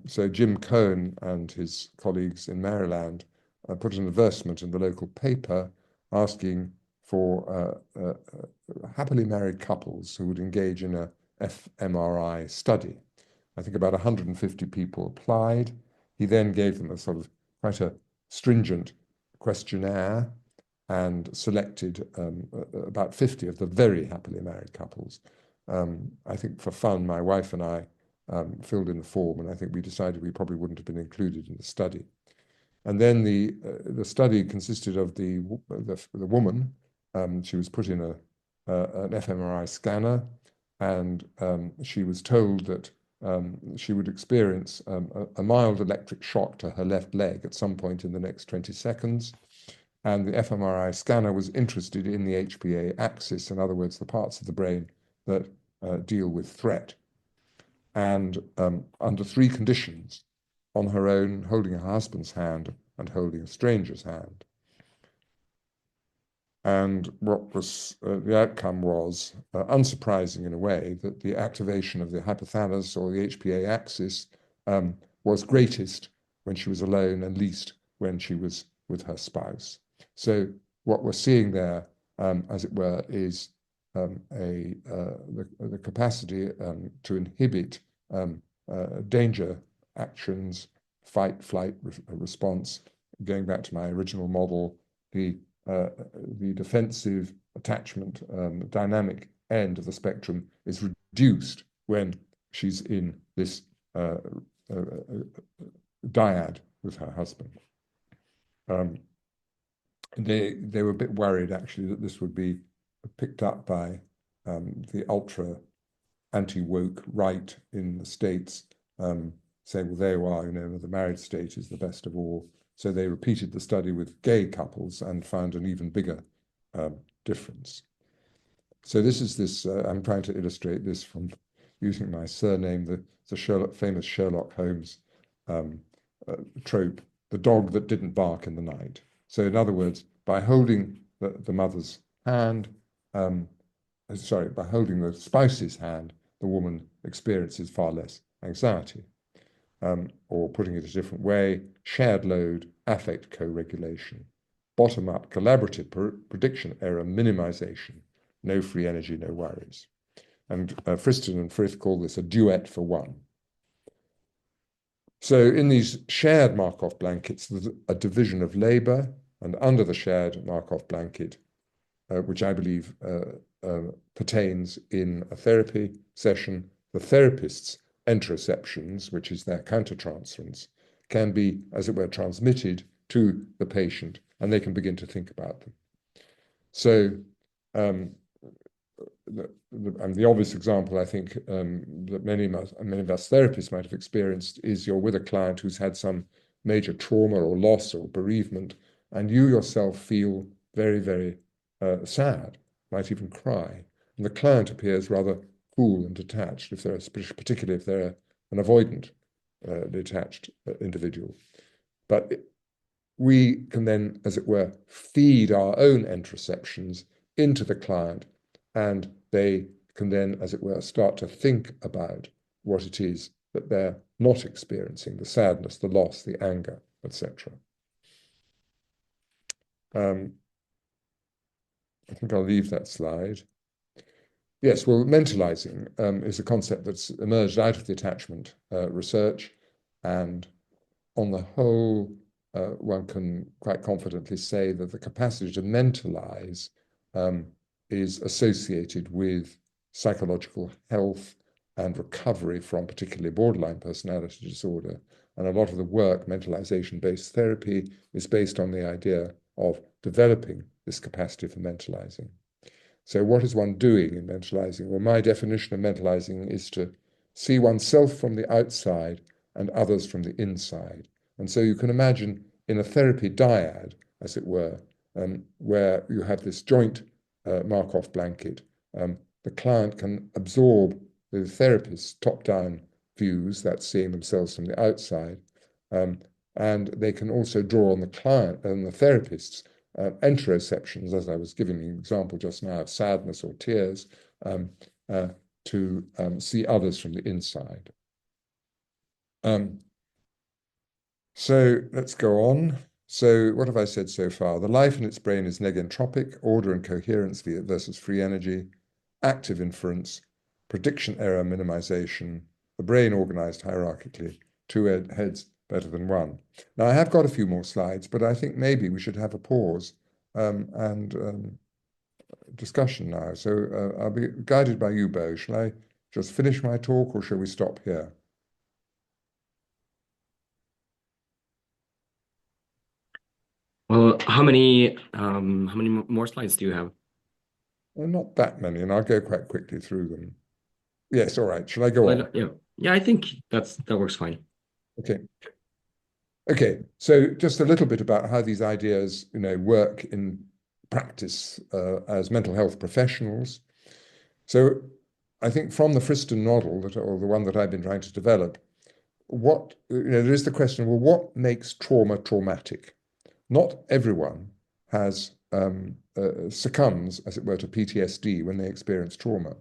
So Jim Cohn and his colleagues in Maryland put an advertisement in the local paper asking for happily married couples who would engage in a fMRI study. I think about 150 people applied. He then gave them a sort of quite a stringent questionnaire and selected about 50 of the very happily married couples. I think for fun, my wife and I filled in the form, and I think we decided we probably wouldn't have been included in the study. And then the study consisted of the woman. She was put in an fMRI scanner, and she was told that she would experience a mild electric shock to her left leg at some point in the next 20 seconds. And the fMRI scanner was interested in the HPA axis, in other words, the parts of the brain that deal with threat. And under three conditions, on her own, holding her husband's hand, and holding a stranger's hand. And what was the outcome was, unsurprising in a way, that the activation of the hypothalamus or the HPA axis was greatest when she was alone and least when she was with her spouse. So what we're seeing there, as it were, is the capacity to inhibit danger actions, fight, flight response. Going back to my original model, the defensive attachment dynamic end of the spectrum is reduced when she's in this dyad with her husband. They were a bit worried, actually, that this would be picked up by the ultra anti-woke right in the States, saying, well, there you are, the married state is the best of all. So they repeated the study with gay couples and found an even bigger difference. So this is I'm trying to illustrate this from using my surname, the famous Sherlock Holmes trope, the dog that didn't bark in the night. So in other words, by holding the mother's hand, by holding the spouse's hand, the woman experiences far less anxiety. Or putting it a different way, shared load, affect co-regulation, bottom-up collaborative prediction error minimization, no free energy, no worries. And Friston and Frith call this a duet for one. So in these shared Markov blankets, there's a division of labor, and under the shared Markov blanket, which I believe pertains in a therapy session, the therapist's interoceptions, which is their countertransference, can be, as it were, transmitted to the patient, and they can begin to think about them. So the obvious example, I think, that many of us therapists might have experienced is you're with a client who's had some major trauma or loss or bereavement, and you yourself feel very, very sad, might even cry. And the client appears rather cool and detached, particularly if they're an avoidant, detached individual. But we can then, as it were, feed our own interoceptions into the client, and they can then, as it were, start to think about what it is that they're not experiencing, the sadness, the loss, the anger, etc. I think I'll leave that slide. Yes, well, mentalizing is a concept that's emerged out of the attachment research, and on the whole, one can quite confidently say that the capacity to mentalize um, is associated with psychological health and recovery from particularly borderline personality disorder. And a lot of the work, mentalization-based therapy, is based on the idea of developing this capacity for mentalizing. So what is one doing in mentalizing? Well, my definition of mentalizing is to see oneself from the outside and others from the inside. And so you can imagine in a therapy dyad, as it were, where you have this joint Markov blanket, the client can absorb the therapist's top-down views, that's seeing themselves from the outside, um, and they can also draw on the client and the therapist's interoceptions, as I was giving the example just now of sadness or tears, um, uh, to see others from the inside. Um, so let's go on. So what have I said so far? The life in its brain is negentropic, order and coherence versus free energy, active inference, prediction error minimization, the brain organized hierarchically, two heads better than one. Now, I have got a few more slides, but I think maybe we should have a pause and discussion now. So I'll be guided by you, Bo. Shall I just finish my talk or shall we stop here? Well, how many more slides do you have? Well, not that many, and I'll go quite quickly through them. Yes, all right. Shall I go on? Well, yeah, yeah, I think that works fine. Okay. Okay. So just a little bit about how these ideas, work in practice as mental health professionals. So I think from the Friston model, or the one that I've been trying to develop, there is the question, well, what makes trauma traumatic? Not everyone succumbs, as it were, to PTSD when they experience trauma.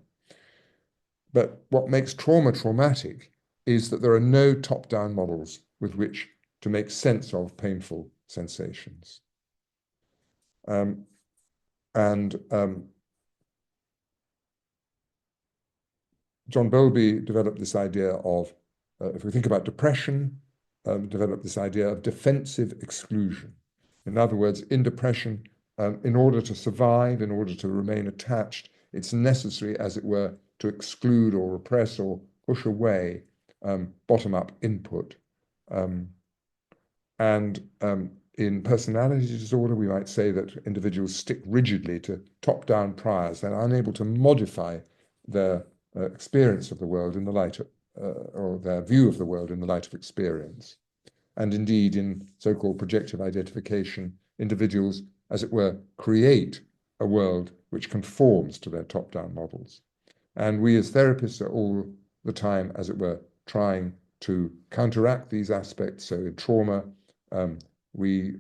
But what makes trauma traumatic is that there are no top-down models with which to make sense of painful sensations. And John Bowlby developed this idea of, if we think about depression, developed this idea of defensive exclusion. In other words, in depression, in order to survive, in order to remain attached, it's necessary, as it were, to exclude or repress or push away bottom-up input. And in personality disorder, we might say that individuals stick rigidly to top-down priors. They're unable to modify their experience of the world in the light of, or their view of the world in the light of experience. And indeed, in so-called projective identification, individuals, as it were, create a world which conforms to their top-down models. And we as therapists are all the time, as it were, trying to counteract these aspects. So in trauma, we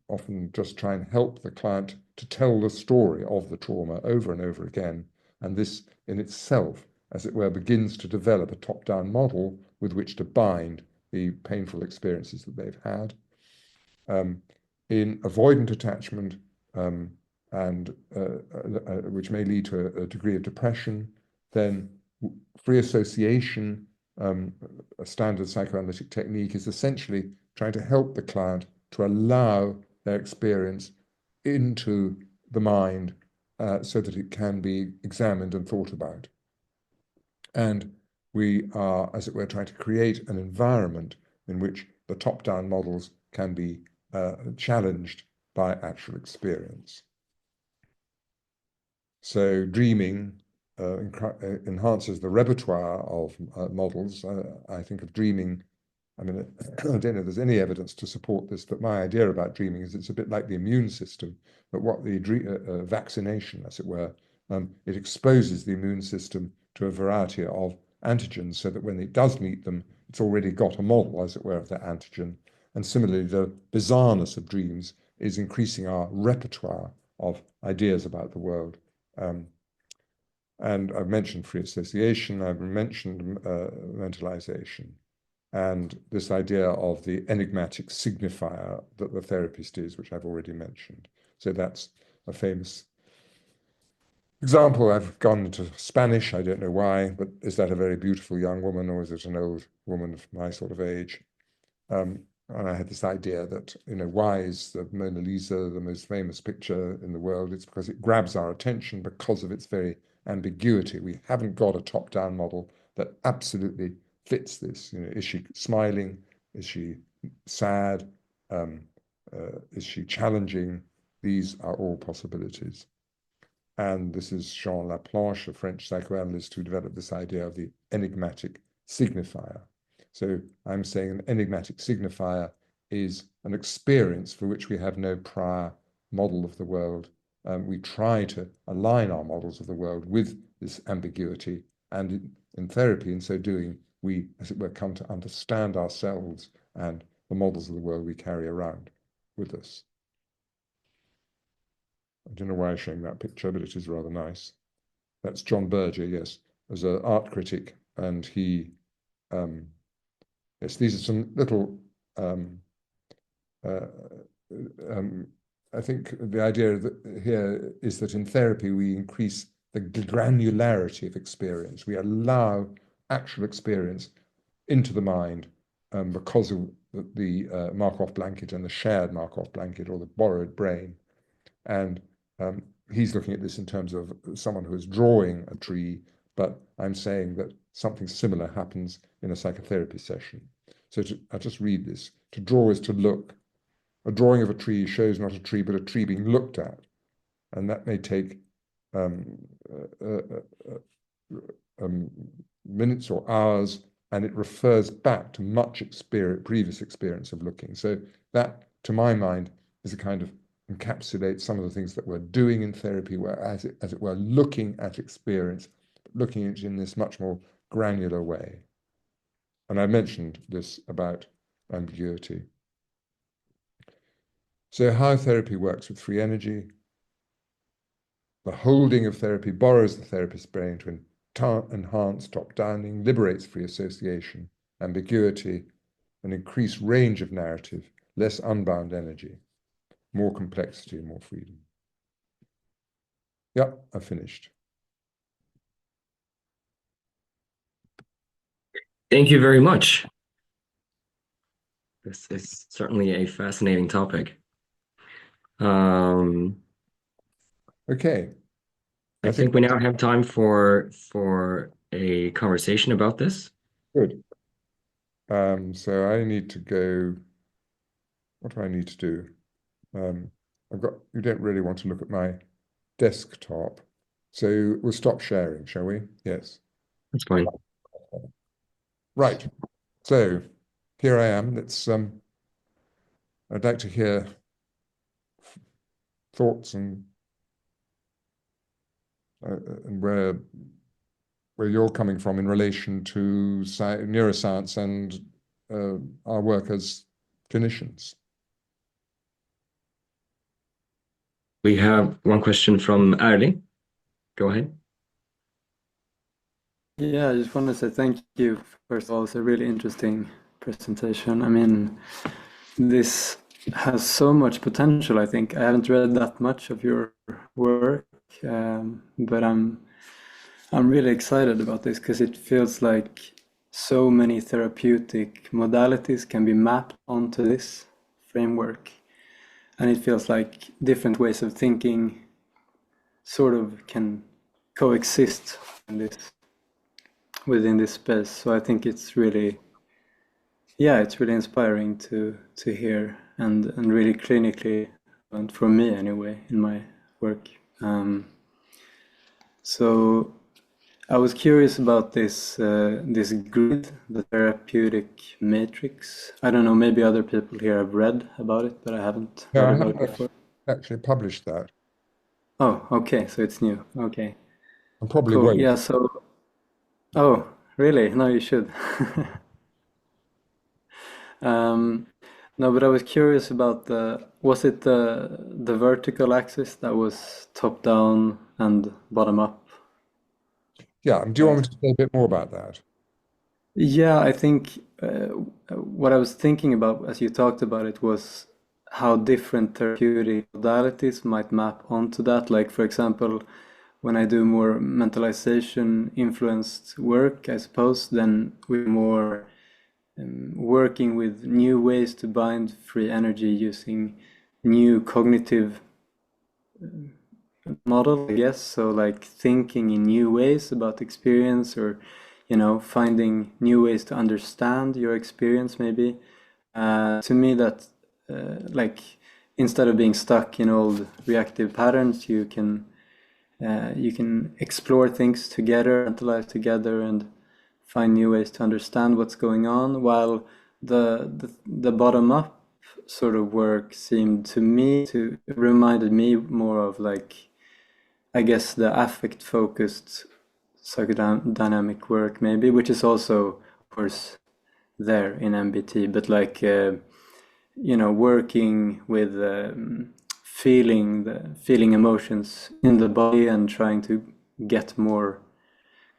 often just try and help the client to tell the story of the trauma over and over again. And this in itself, as it were, begins to develop a top-down model with which to bind the painful experiences that they've had. In avoidant attachment, and which may lead to a degree of depression, then free association, a standard psychoanalytic technique, is essentially trying to help the client to allow their experience into the mind so that it can be examined and thought about. And we are, as it were, trying to create an environment in which the top-down models can be challenged by actual experience. So dreaming enhances the repertoire of models. I think of dreaming, I mean, I don't know if there's any evidence to support this, but my idea about dreaming is it's a bit like the immune system, but what the vaccination, as it were, it exposes the immune system to a variety of antigens so that when it does meet them, it's already got a model, as it were, of that antigen. And similarly, the bizarreness of dreams is increasing our repertoire of ideas about the world. And I've mentioned free association, I've mentioned mentalization, and this idea of the enigmatic signifier that the therapist is, which I've already mentioned. So that's a famous example. I've gone into Spanish, I don't know why, but is that a very beautiful young woman or is it an old woman of my sort of age? and I had this idea that, why is the Mona Lisa the most famous picture in the world? It's because it grabs our attention because of its very ambiguity. We haven't got a top-down model that absolutely fits this. Is she smiling? Is she sad? Um, is she challenging? These are all possibilities. And this is Jean Laplanche, a French psychoanalyst, who developed this idea of the enigmatic signifier. So I'm saying an enigmatic signifier is an experience for which we have no prior model of the world. We try to align our models of the world with this ambiguity. And in therapy, in so doing, we, as it were, come to understand ourselves and the models of the world we carry around with us. I don't know why I'm showing that picture, but it is rather nice. That's John Berger, yes, as an art critic, and yes, these are some little. Uh, I think the idea here is that in therapy we increase the granularity of experience. We allow actual experience into the mind because of the Markov blanket and the shared Markov blanket or the borrowed brain. And he's looking at this in terms of someone who is drawing a tree, but I'm saying that something similar happens in a psychotherapy session. So I'll just read this. To draw is to look. A drawing of a tree shows not a tree, but a tree being looked at. And that may take um, uh, uh, um, minutes or hours, and it refers back to much previous experience of looking. So that, to my mind, is a kind of encapsulates some of the things that we're doing in therapy, where as it were, looking at experience, looking at it in this much more granular way. And I mentioned this about ambiguity. So how therapy works with free energy. The holding of therapy borrows the therapist's brain to enhance top-downing, liberates free association, ambiguity, an increased range of narrative, less unbound energy, more complexity, more freedom. Yeah, I've finished. Thank you very much. This is certainly a fascinating topic. Okay. I think we now have time for a conversation about this. Good. So I need to go. What do I need to do? You don't really want to look at my desktop. So we'll stop sharing, shall we? Yes. That's fine. Right. So here I am. I'd like to hear thoughts and where you're coming from in relation to neuroscience and our work as clinicians. We have one question from Erling. Go ahead. Yeah, I just want to say thank you. First of all, it's a really interesting presentation. I mean, this has so much potential, I think. I haven't read that much of your work, but I'm really excited about this because it feels like so many therapeutic modalities can be mapped onto this framework. And it feels like different ways of thinking sort of can coexist in this within this space. So I think it's really, yeah, it's really inspiring to hear and really clinically, and for me anyway, in my work. So I was curious about this grid, the therapeutic matrix. I don't know, maybe other people here have read about it, but I haven't Yeah, I read about it haven't before. actually published that. Oh, okay, so it's new. Okay, I probably cool. won't. Yeah, so, oh, really? No, you should. Um, no, but I was curious about was it the vertical axis that was top down and bottom up? Yeah, do you want me to say a bit more about that? Yeah, I think what I was thinking about as you talked about it was how different therapeutic modalities might map onto that. Like, for example, when I do more mentalization influenced work, I suppose, then we're more working with new ways to bind free energy using new cognitive model, I guess. So like thinking in new ways about experience, or finding new ways to understand your experience, maybe. To me, that like instead of being stuck in old reactive patterns, you can explore things together, mentalize together, and find new ways to understand what's going on. While the bottom up sort of work seemed to me to reminded me more of, like, I guess, the affect focused psychodynamic work, maybe, which is also, of course, there in MBT, but like working with feeling emotions in the body and trying to get more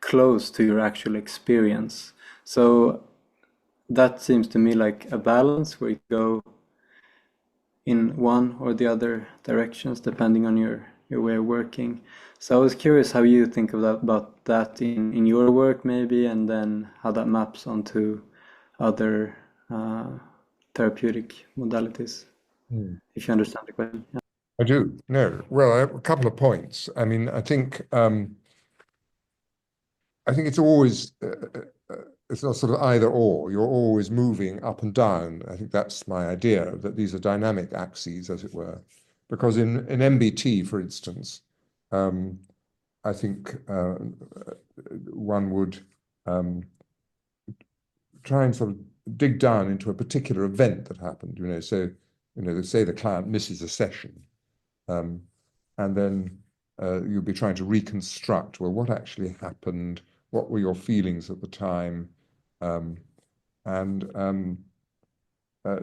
close to your actual experience. So that seems to me like a balance where you go in one or the other directions depending on your way of working. So I was curious how you think about that in your work, maybe, and then how that maps onto other therapeutic modalities, Hmm. if you understand the question. Yeah. I do. No. Well, I have a couple of points. I mean, I think it's always it's not sort of either or. You're always moving up and down. I think that's my idea, that these are dynamic axes, as it were. Because in MBT, for instance, I think one would try and sort of dig down into a particular event that happened. So say the client misses a session, and then you'll be trying to reconstruct, well, what actually happened? What were your feelings at the time? Um, and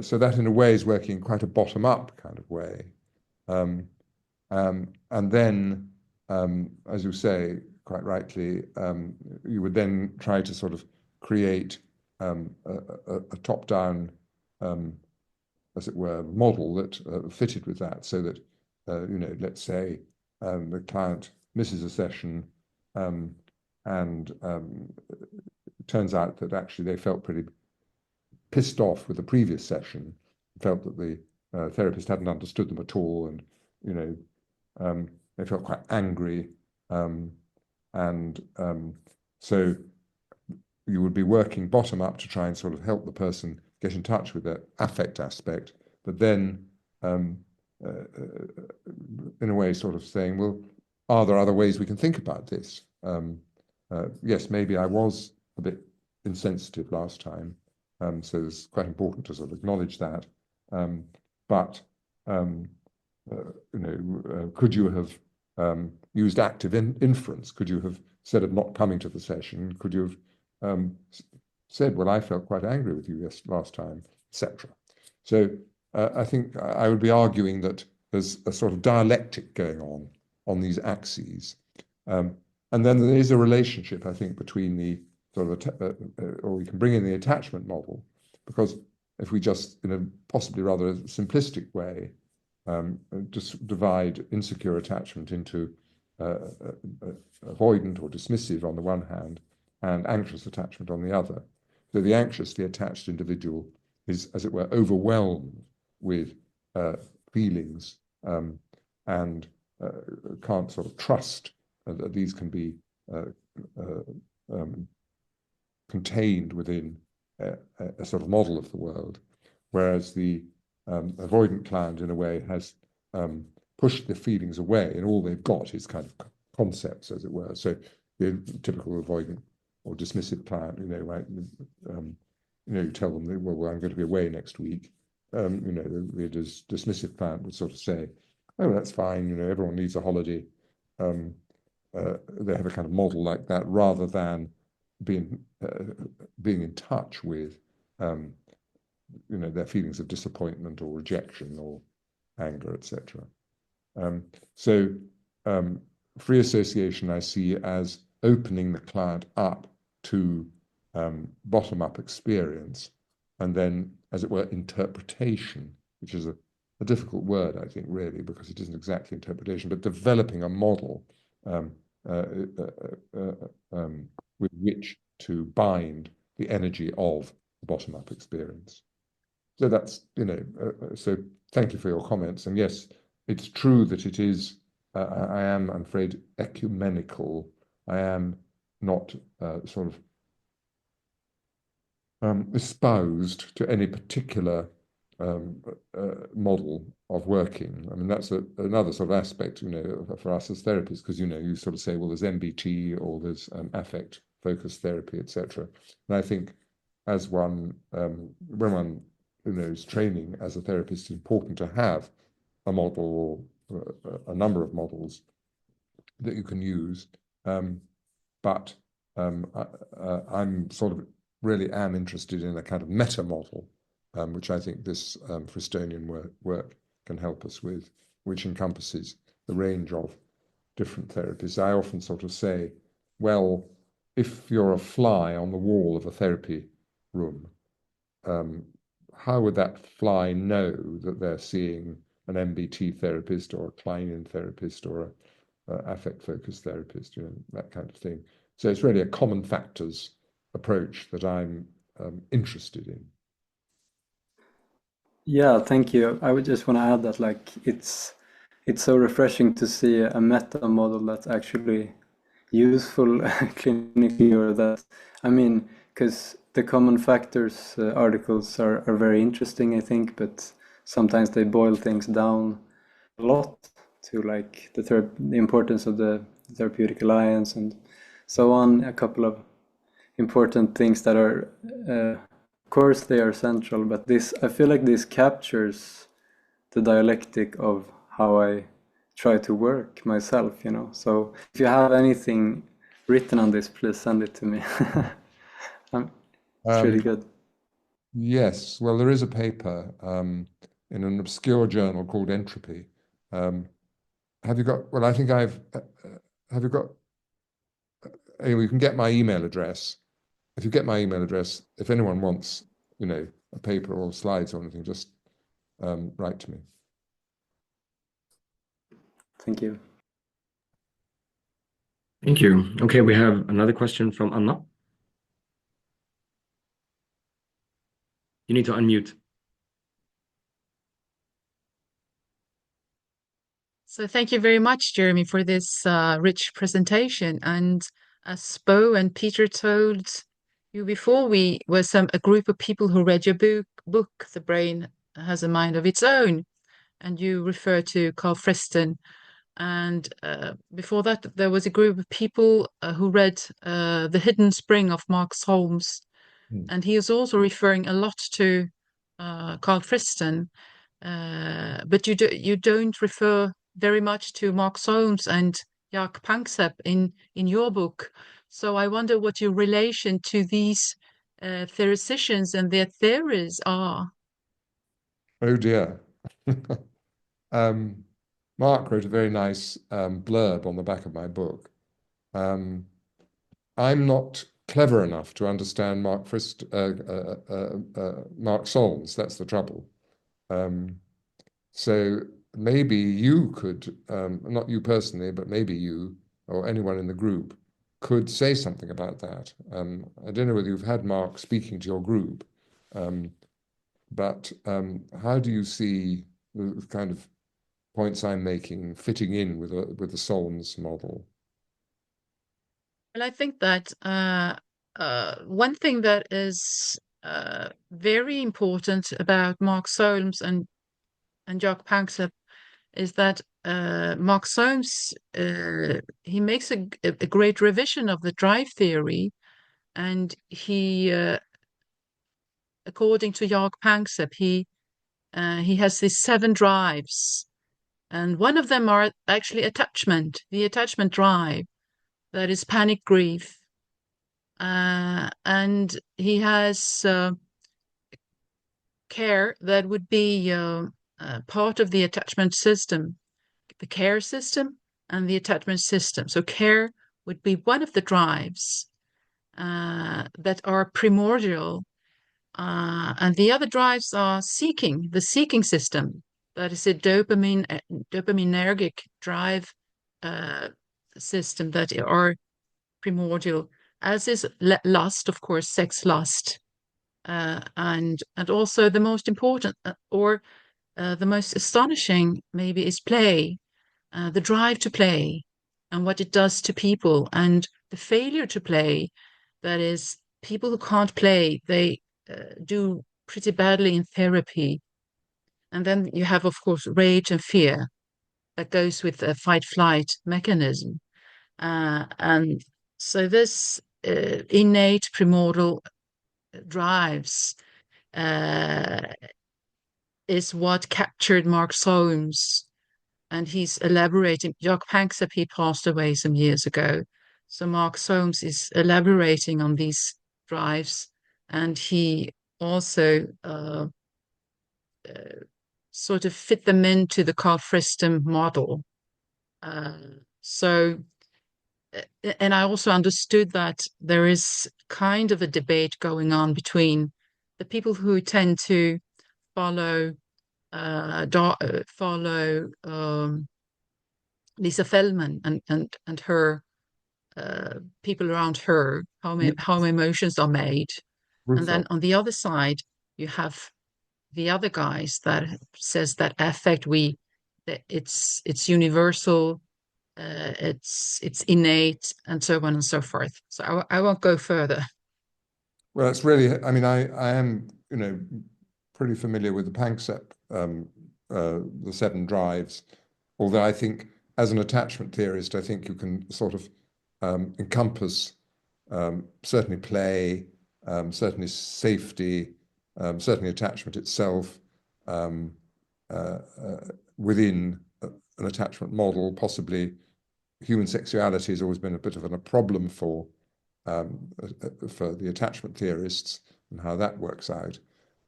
so that, in a way, is working in quite a bottom-up kind of way. And then, as you say, quite rightly, you would then try to sort of create a top-down, as it were, model that fitted with that, so that, let's say the client misses a session, and it turns out that actually they felt pretty pissed off with the previous session, felt that the therapist hadn't understood them at all, and they felt quite angry, and so you would be working bottom up to try and sort of help the person get in touch with that affect aspect, but then in a way sort of saying, well, are there other ways we can think about this? Yes, maybe I was a bit insensitive last time, so it's quite important to sort of acknowledge that. But could you have used active inference? Could you have, instead of not coming to the session, could you have said, well, I felt quite angry with you last time, etc. So I think I would be arguing that there's a sort of dialectic going on these axes. And then there is a relationship, I think, between the sort of, or we can bring in the attachment model, because if we just, in a possibly rather simplistic way, just divide insecure attachment into avoidant or dismissive on the one hand, and anxious attachment on the other. So the anxiously attached individual is, as it were, overwhelmed with feelings, and can't sort of trust that these can be contained within a sort of model of the world, whereas the avoidant client, in a way, has pushed the feelings away, and all they've got is kind of concepts, as it were. So the typical avoidant or dismissive client, right? You tell them, well, I'm going to be away next week. The dismissive client would sort of say, oh, that's fine. Everyone needs a holiday. They have a kind of model like that, rather than being in touch with their feelings of disappointment or rejection or anger, etc. So free association I see as opening the client up to bottom-up experience, and then, as it were, interpretation, which is a difficult word, I think, really, because it isn't exactly interpretation, but developing a model with which to bind the energy of a bottom-up experience. So that's, so thank you for your comments. And yes, it's true that it is, I am, I'm afraid, ecumenical. I am not sort of espoused to any particular model of working. I mean, that's another sort of aspect, for us as therapists, because, you sort of say, well, there's MBT or there's affect-focused therapy, etc. And I think as when one, is training as a therapist, it's important to have a model or a number of models that you can use. But I'm sort of really am interested in a kind of meta model, which I think this Fristonian work can help us with, which encompasses the range of different therapies. I often sort of say, well, if you're a fly on the wall of a therapy room, how would that fly know that they're seeing an MBT therapist or a Kleinian therapist or a affect-focused therapist, that kind of thing. So it's really a common factors approach that I'm interested in. Yeah, thank you. I would just want to add that like it's so refreshing to see a meta model that's actually useful clinically, or that, I mean, because the common factors articles are very interesting, I think, but sometimes they boil things down a lot to like the importance of the therapeutic alliance and so on. A couple of important things that are, of course, they are central, but this, I feel like this captures the dialectic of how I try to work myself, So if you have anything written on this, please send it to me. It's really good. Yes, well, there is a paper in an obscure journal called Entropy. Have you got, well, I think have you got, anyway, you can get my email address. If you get my email address, if anyone wants, a paper or slides or anything, just write to me. Thank you. Thank you. Okay, we have another question from Anna. You need to unmute. So thank you very much, Jeremy, for this rich presentation. And as Bo and Peter told you before, we were a group of people who read your book, The Brain Has a Mind of Its Own, and you refer to Karl Friston. And before that, there was a group of people who read The Hidden Spring of Marx Holmes, and he is also referring a lot to Karl Friston. But you don't refer very much to Marx Holmes and Jaak Panksepp in your book. So I wonder what your relation to these theoreticians and their theories are. Oh dear. Mark wrote a very nice blurb on the back of my book. I'm not clever enough to understand Mark Solms. That's the trouble. So maybe you could, not you personally, but maybe you or anyone in the group could say something about that. I don't know whether you've had Mark speaking to your group, but how do you see the kind of points I'm making fitting in with the Solms model? Well, I think that one thing that is very important about Mark Solms and Jaak Panksepp is that Mark Solms he makes a great revision of the drive theory, and he, according to Jaak Panksepp, he has these 7 drives, and one of them are actually attachment, the attachment drive, that is panic grief. And he has care that would be part of the attachment system, the care system and the attachment system. So care would be one of the drives that are primordial. And the other drives are the seeking system. That is a dopaminergic drive system that are primordial, as is lust, of course, sex lust. and also the most important or the most astonishing maybe is play, the drive to play and what it does to people, and the failure to play. That is, people who can't play, they do pretty badly in therapy. And then you have, of course, rage and fear that goes with a fight flight mechanism. And so this innate primordial drives uh, is what captured Mark Solms, and he's elaborating. Jaak Panksepp, he passed away some years ago. So Mark Solms is elaborating on these drives, and he also uh, sort of fit them into the Carl Friston model. Uh, so, and I also understood that there is kind of a debate going on between the people who tend to follow follow Lisa Feldman and her people around her, how emotions are made, and then Rousseau. on the other side you have the other guys that says that affect that it's universal, it's innate, and so on and so forth. So I won't go further. Well, it's really, I mean, I am, pretty familiar with the Panksepp, the seven drives, although I think as an attachment theorist, I think you can sort of encompass certainly play, certainly safety, certainly attachment itself um, within an attachment model. Possibly human sexuality has always been a bit of a problem for the attachment theorists and how that works out.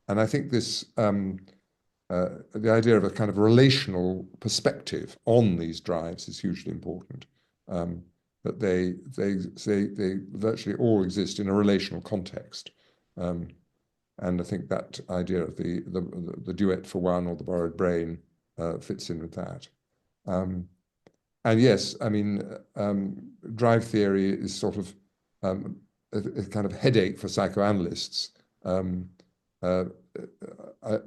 And I think this the idea of a kind of relational perspective on these drives is hugely important. That they virtually all exist in a relational context. And I think that idea of the duet for one or the borrowed brain fits in with that. And yes, I mean, drive theory is sort of a kind of headache for psychoanalysts. Uh,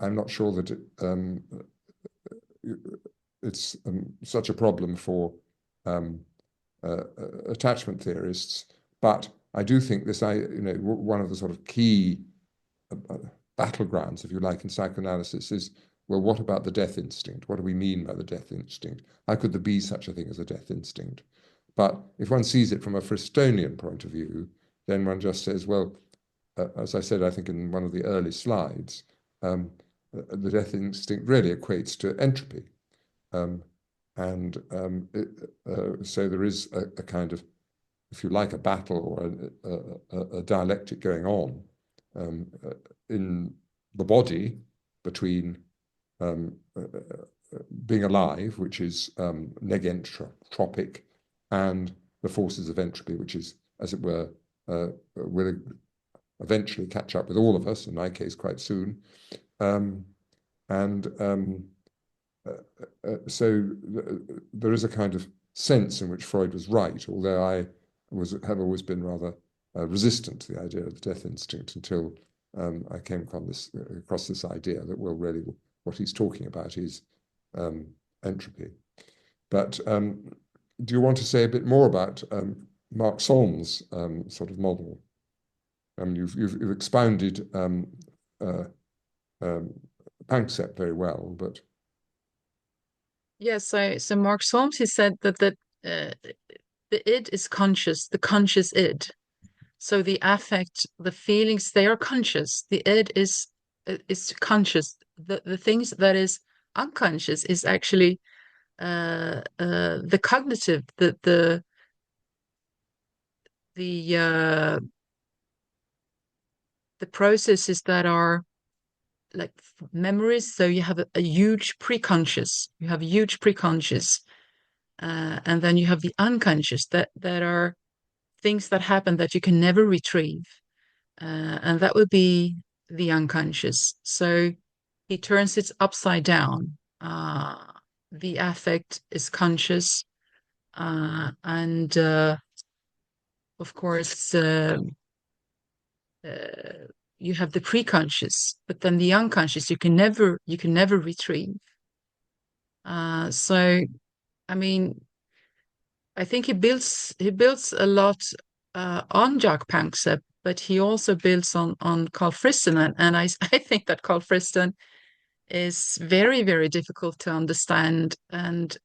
I'm not sure that it's such a problem for um, attachment theorists, but I do think this, one of the sort of key battlegrounds, if you like, in psychoanalysis is, well, what about the death instinct? What do we mean by the death instinct? How could there be such a thing as a death instinct? But if one sees it from a Fristonian point of view, then one just says, well, as I said, I think in one of the early slides, the death instinct really equates to entropy. So there is a kind of, if you like, a battle or a dialectic going on in the body between being alive, which is negentropic, and the forces of entropy, which is, as it were, will eventually catch up with all of us, in my case, quite soon. So there is a kind of sense in which Freud was right, although I have always been rather resistant to the idea of the death instinct until I came across this idea that, well, really what he's talking about is entropy. But do you want to say a bit more about Mark Solms' sort of model? You've expounded Panksepp very well, but Yes, so Mark Solms, he said that the id is conscious, the conscious id. So the affect, the feelings, they are conscious. The id is conscious. The things that is unconscious is actually the cognitive, the uh, the processes that are like memories. So you have a huge preconscious. You have a huge preconscious, and then you have the unconscious that are things that happen that you can never retrieve, and that would be the unconscious. So he turns it upside down. The affect is conscious, and of course, uh, you have the preconscious, but then the unconscious you can never retrieve. So I mean, I think he builds a lot on Jack Panksepp, but he also builds on Karl Friston, and I think that Karl Friston is very, very difficult to understand, and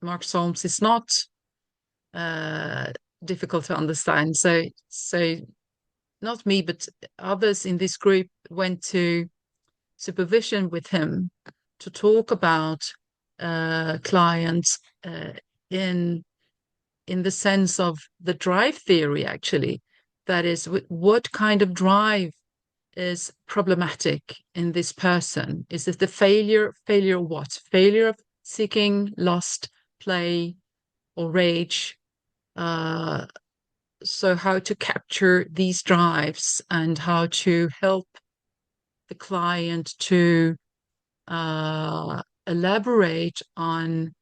Mark Holmes is not difficult to understand. So not me, but others in this group went to supervision with him to talk about clients in the sense of the drive theory, actually. That is, what kind of drive is problematic in this person? Is it the failure of what? Failure of seeking, lust, play, or rage? So how to capture these drives and how to help the client to elaborate on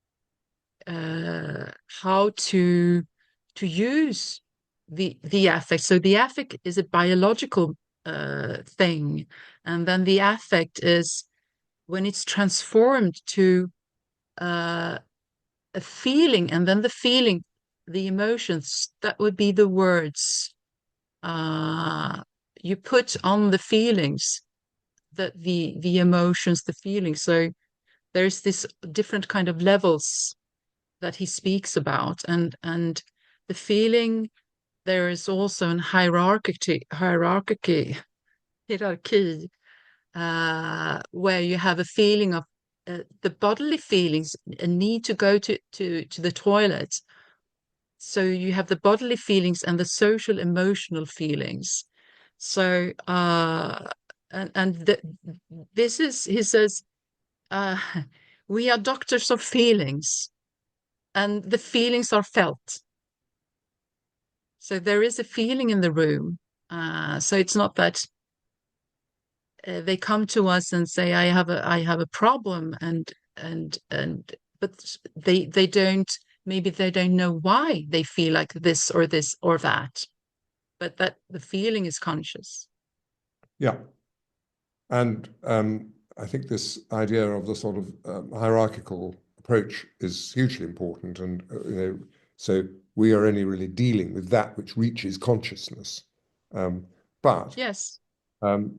how to use the affect. So the affect is a biological thing, and then the affect is when it's transformed to a feeling, and then the feeling, the emotions, that would be the words you put on the feelings, that the emotions, the feelings. So there's this different kind of levels that he speaks about, and the feeling, there is also an hierarchy, where you have a feeling of the bodily feelings, a need to go to the toilet. So you have the bodily feelings and the social emotional feelings. So this is, he says, we are doctors of feelings, and the feelings are felt. So there is a feeling in the room. So it's not that they come to us and say, I have a problem, but they don't, maybe they don't know why they feel like this or that, but that the feeling is conscious. Yeah. And I think this idea of the sort of hierarchical approach is hugely important. And, so we are only really dealing with that which reaches consciousness. But Yes. I'm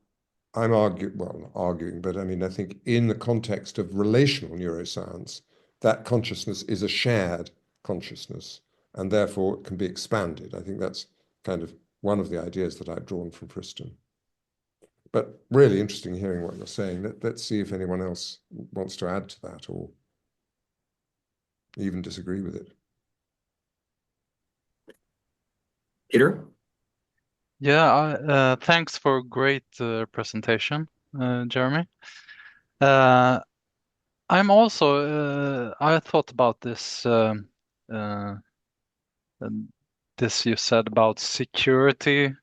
arguing, but I mean, I think in the context of relational neuroscience, that consciousness is a shared consciousness, and therefore it can be expanded. I think that's kind of one of the ideas that I've drawn from Friston. But really interesting hearing what you're saying. Let's see if anyone else wants to add to that or even disagree with it. Peter? Yeah, thanks for a great presentation, Jeremy. I'm also, I thought about this, this you said about security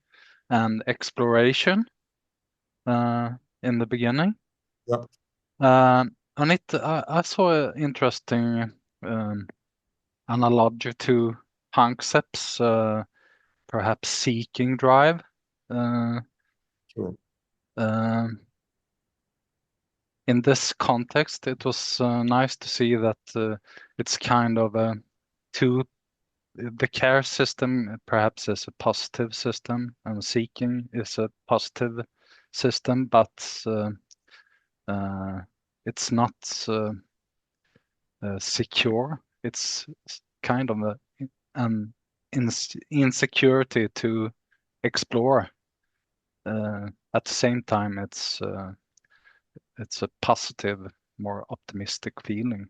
and exploration in the beginning. Yep. And I saw an interesting analogy to Panksepp's perhaps seeking drive. Sure. In this context, it was nice to see that it's kind of the care system perhaps is a positive system, and seeking is a positive system, but it's not secure. It's kind of an insecurity to explore. At the same time, it's a positive, more optimistic feeling,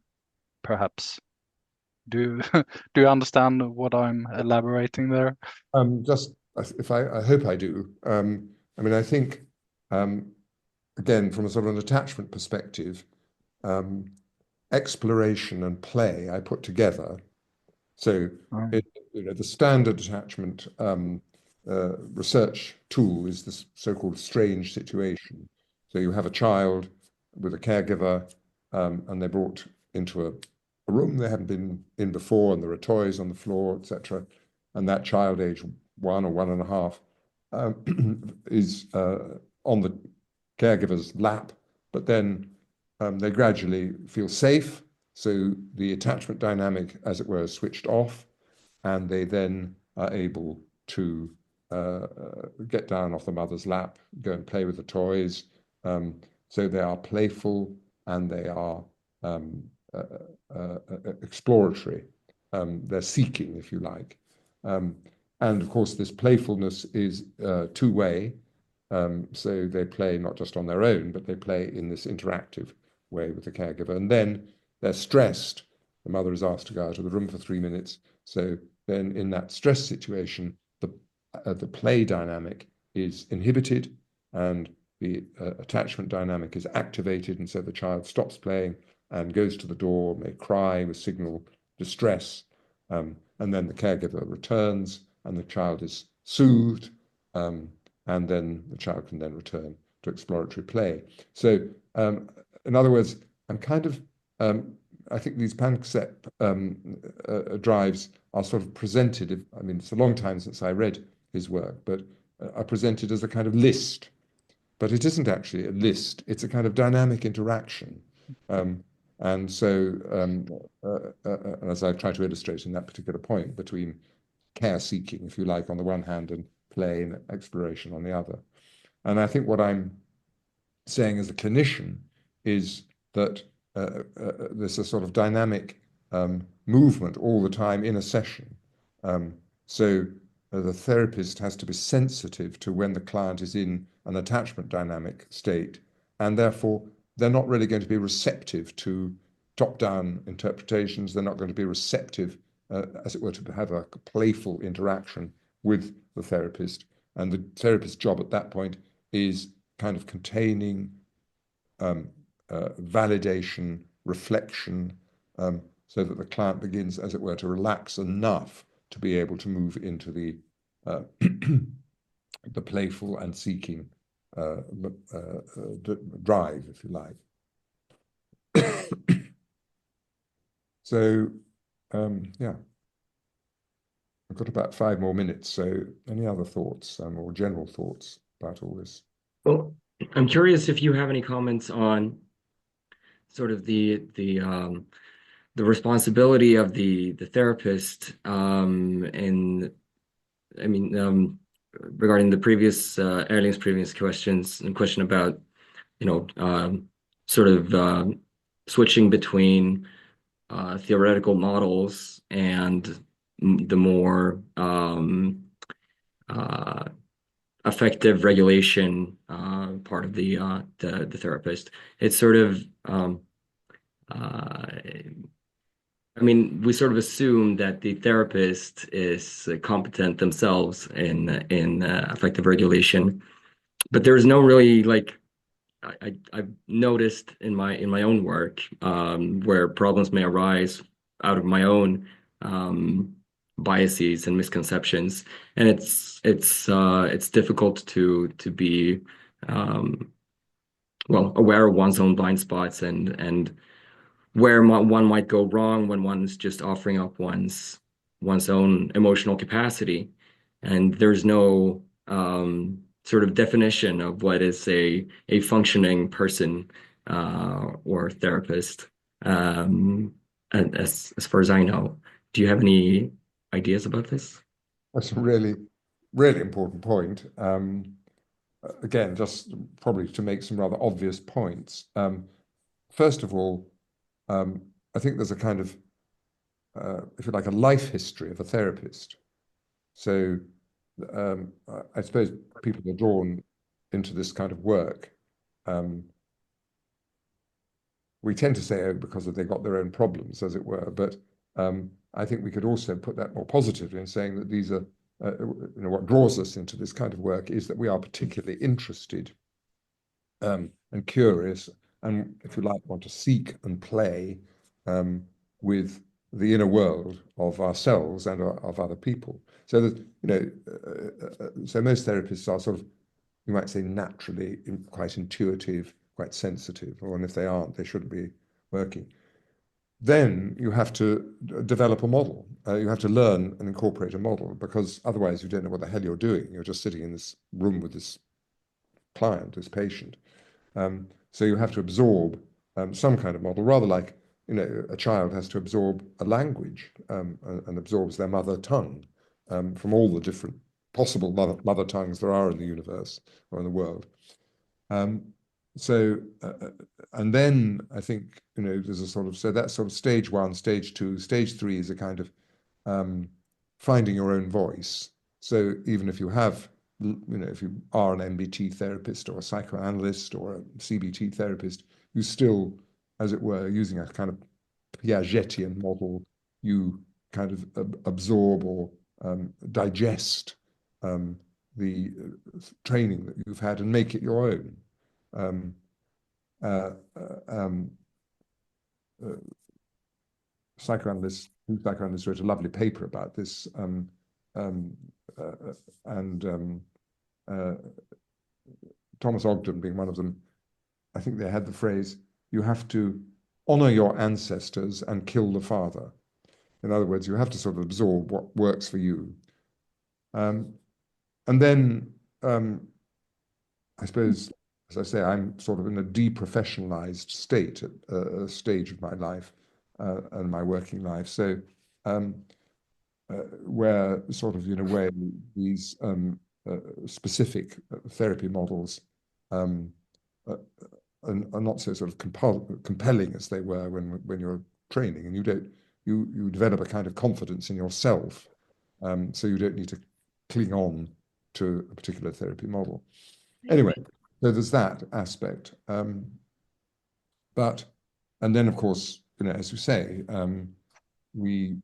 perhaps. Do you understand what I'm elaborating there? Just if I hope I do. I mean, I think again, from a sort of an attachment perspective, exploration and play I put together. So the standard attachment research tool is this so-called strange situation. So you have a child with a caregiver, and they're brought into a room they hadn't been in before, and there are toys on the floor, etc. And that child, age 1 or 1.5, is on the caregiver's lap, but then they gradually feel safe. So the attachment dynamic, as it were, is switched off, and they then are able to get down off the mother's lap, go and play with the toys. So they are playful and they are exploratory. They're seeking, if you like. And of course, this playfulness is two-way. So they play not just on their own, but they play in this interactive way with the caregiver. And then they're stressed. The mother is asked to go out of the room for 3 minutes. So then in that stress situation, the play dynamic is inhibited and the attachment dynamic is activated. And so the child stops playing and goes to the door, may cry with signal distress. And then the caregiver returns and the child is soothed. And then the child can then return to exploratory play. So in other words, I'm kind of, I think these Panksepp drives are sort of presented, I mean, it's a long time since I read his work, but are presented as a kind of list. But it isn't actually a list, it's a kind of dynamic interaction. And so, as I try to illustrate in that particular point, between care seeking, if you like, on the one hand, and play and exploration on the other. And I think what I'm saying as a clinician is that there's a sort of dynamic movement all the time in a session. So the therapist has to be sensitive to when the client is in an attachment dynamic state, and therefore they're not really going to be receptive to top-down interpretations. They're not going to be receptive, as it were, to have a playful interaction with the therapist. And the therapist's job at that point is kind of containing validation, reflection, so that the client begins, as it were, to relax enough to be able to move into the the playful and seeking drive, if you like. So, yeah, I've got about 5 more minutes. So, any other thoughts or general thoughts about all this? Well, I'm curious if you have any comments on sort of the responsibility of the therapist, and I mean, regarding the previous Erling's previous question about, you know, sort of switching between theoretical models and the more effective regulation part of the therapist. It's sort of I mean, we sort of assume that the therapist is competent themselves in effective regulation, but there's no really like I've noticed in my own work where problems may arise out of my own biases and misconceptions, and it's difficult to be well aware of one's own blind spots and where one might go wrong when one's just offering up one's own emotional capacity, and there's no sort of definition of what is a functioning person or therapist, and as far as I know. Do you have any ideas about this? That's a really, really important point. Again, just probably to make some rather obvious points. First of all, I think there's a kind of, if you like, a life history of a therapist. So I suppose people are drawn into this kind of work. We tend to say, oh, because they got their own problems, as it were. But I think we could also put that more positively in saying that these are, what draws us into this kind of work is that we are particularly interested and curious, and if you like, want to seek and play with the inner world of ourselves and of other people. So that, so most therapists are sort of, you might say, naturally quite intuitive, quite sensitive, and if they aren't, they shouldn't be working. Then you have to develop a model. You have to learn and incorporate a model, because otherwise you don't know what the hell you're doing. You're just sitting in this room with this client, this patient. So you have to absorb some kind of model, rather like, you know, a child has to absorb a language and absorbs their mother tongue from all the different possible mother tongues there are in the universe or in the world. And then I think, you know, there's a sort of, so that's sort of stage one, stage two, stage three is a kind of finding your own voice. So even if you have, you know, if you are an MBT therapist or a psychoanalyst or a CBT therapist, you still, as it were, using a kind of Piagetian model, you kind of absorb or digest the training that you've had and make it your own. Psychoanalyst wrote a lovely paper about this, Thomas Ogden being one of them. I think they had the phrase, you have to honor your ancestors and kill the father. In other words, you have to sort of absorb what works for you. And then, I suppose, as I say, I'm sort of in a deprofessionalized state at a stage of my life and my working life. So where sort of, in a way, these specific therapy models are not so sort of compelling as they were when you're training, and you develop a kind of confidence in yourself, so you don't need to cling on to a particular therapy model. Anyway, so there's that aspect. And then of course, you know, as you say, we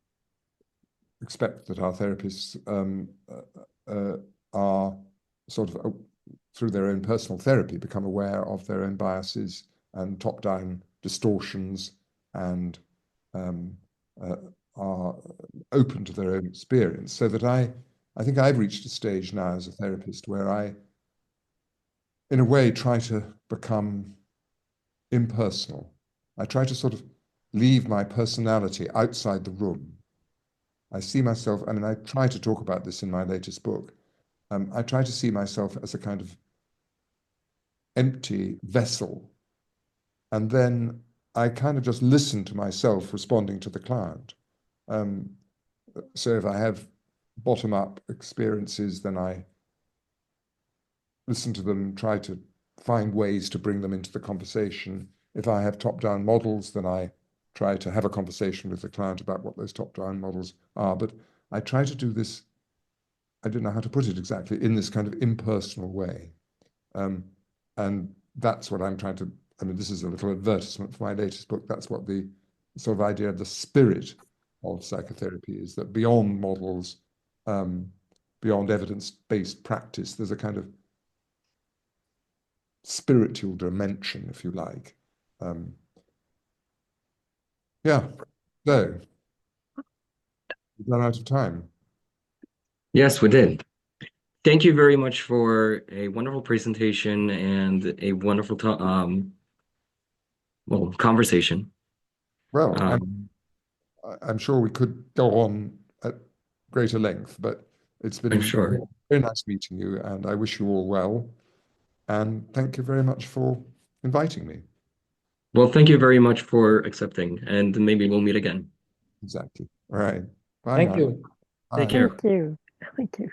expect that our therapists are sort of, through their own personal therapy, become aware of their own biases and top-down distortions, and are open to their own experience. So that I think I've reached a stage now as a therapist where I, in a way, try to become impersonal. I try to sort of leave my personality outside the room. I see myself, I mean, I try to talk about this in my latest book. I try to see myself as a kind of empty vessel. And then I kind of just listen to myself responding to the client. So if I have bottom-up experiences, then I listen to them, try to find ways to bring them into the conversation. If I have top-down models, then I try to have a conversation with the client about what those top-down models are. But I try to do this, I don't know how to put it exactly, in this kind of impersonal way. And that's what I'm trying to, I mean, this is a little advertisement for my latest book. That's what the sort of idea of the spirit of psychotherapy is, that beyond models, beyond evidence-based practice, there's a kind of spiritual dimension, if you like. Yeah, so we've run out of time. Yes, we did. Thank you very much for a wonderful presentation and a wonderful conversation. Well, I'm sure we could go on at greater length, but it's I'm been sure. very nice meeting you, and I wish you all well. And thank you very much for inviting me. Well, thank you very much for accepting, and maybe we'll meet again. Exactly. All right. Bye Thank now. you. Bye. Take care. Thank you. Thank you.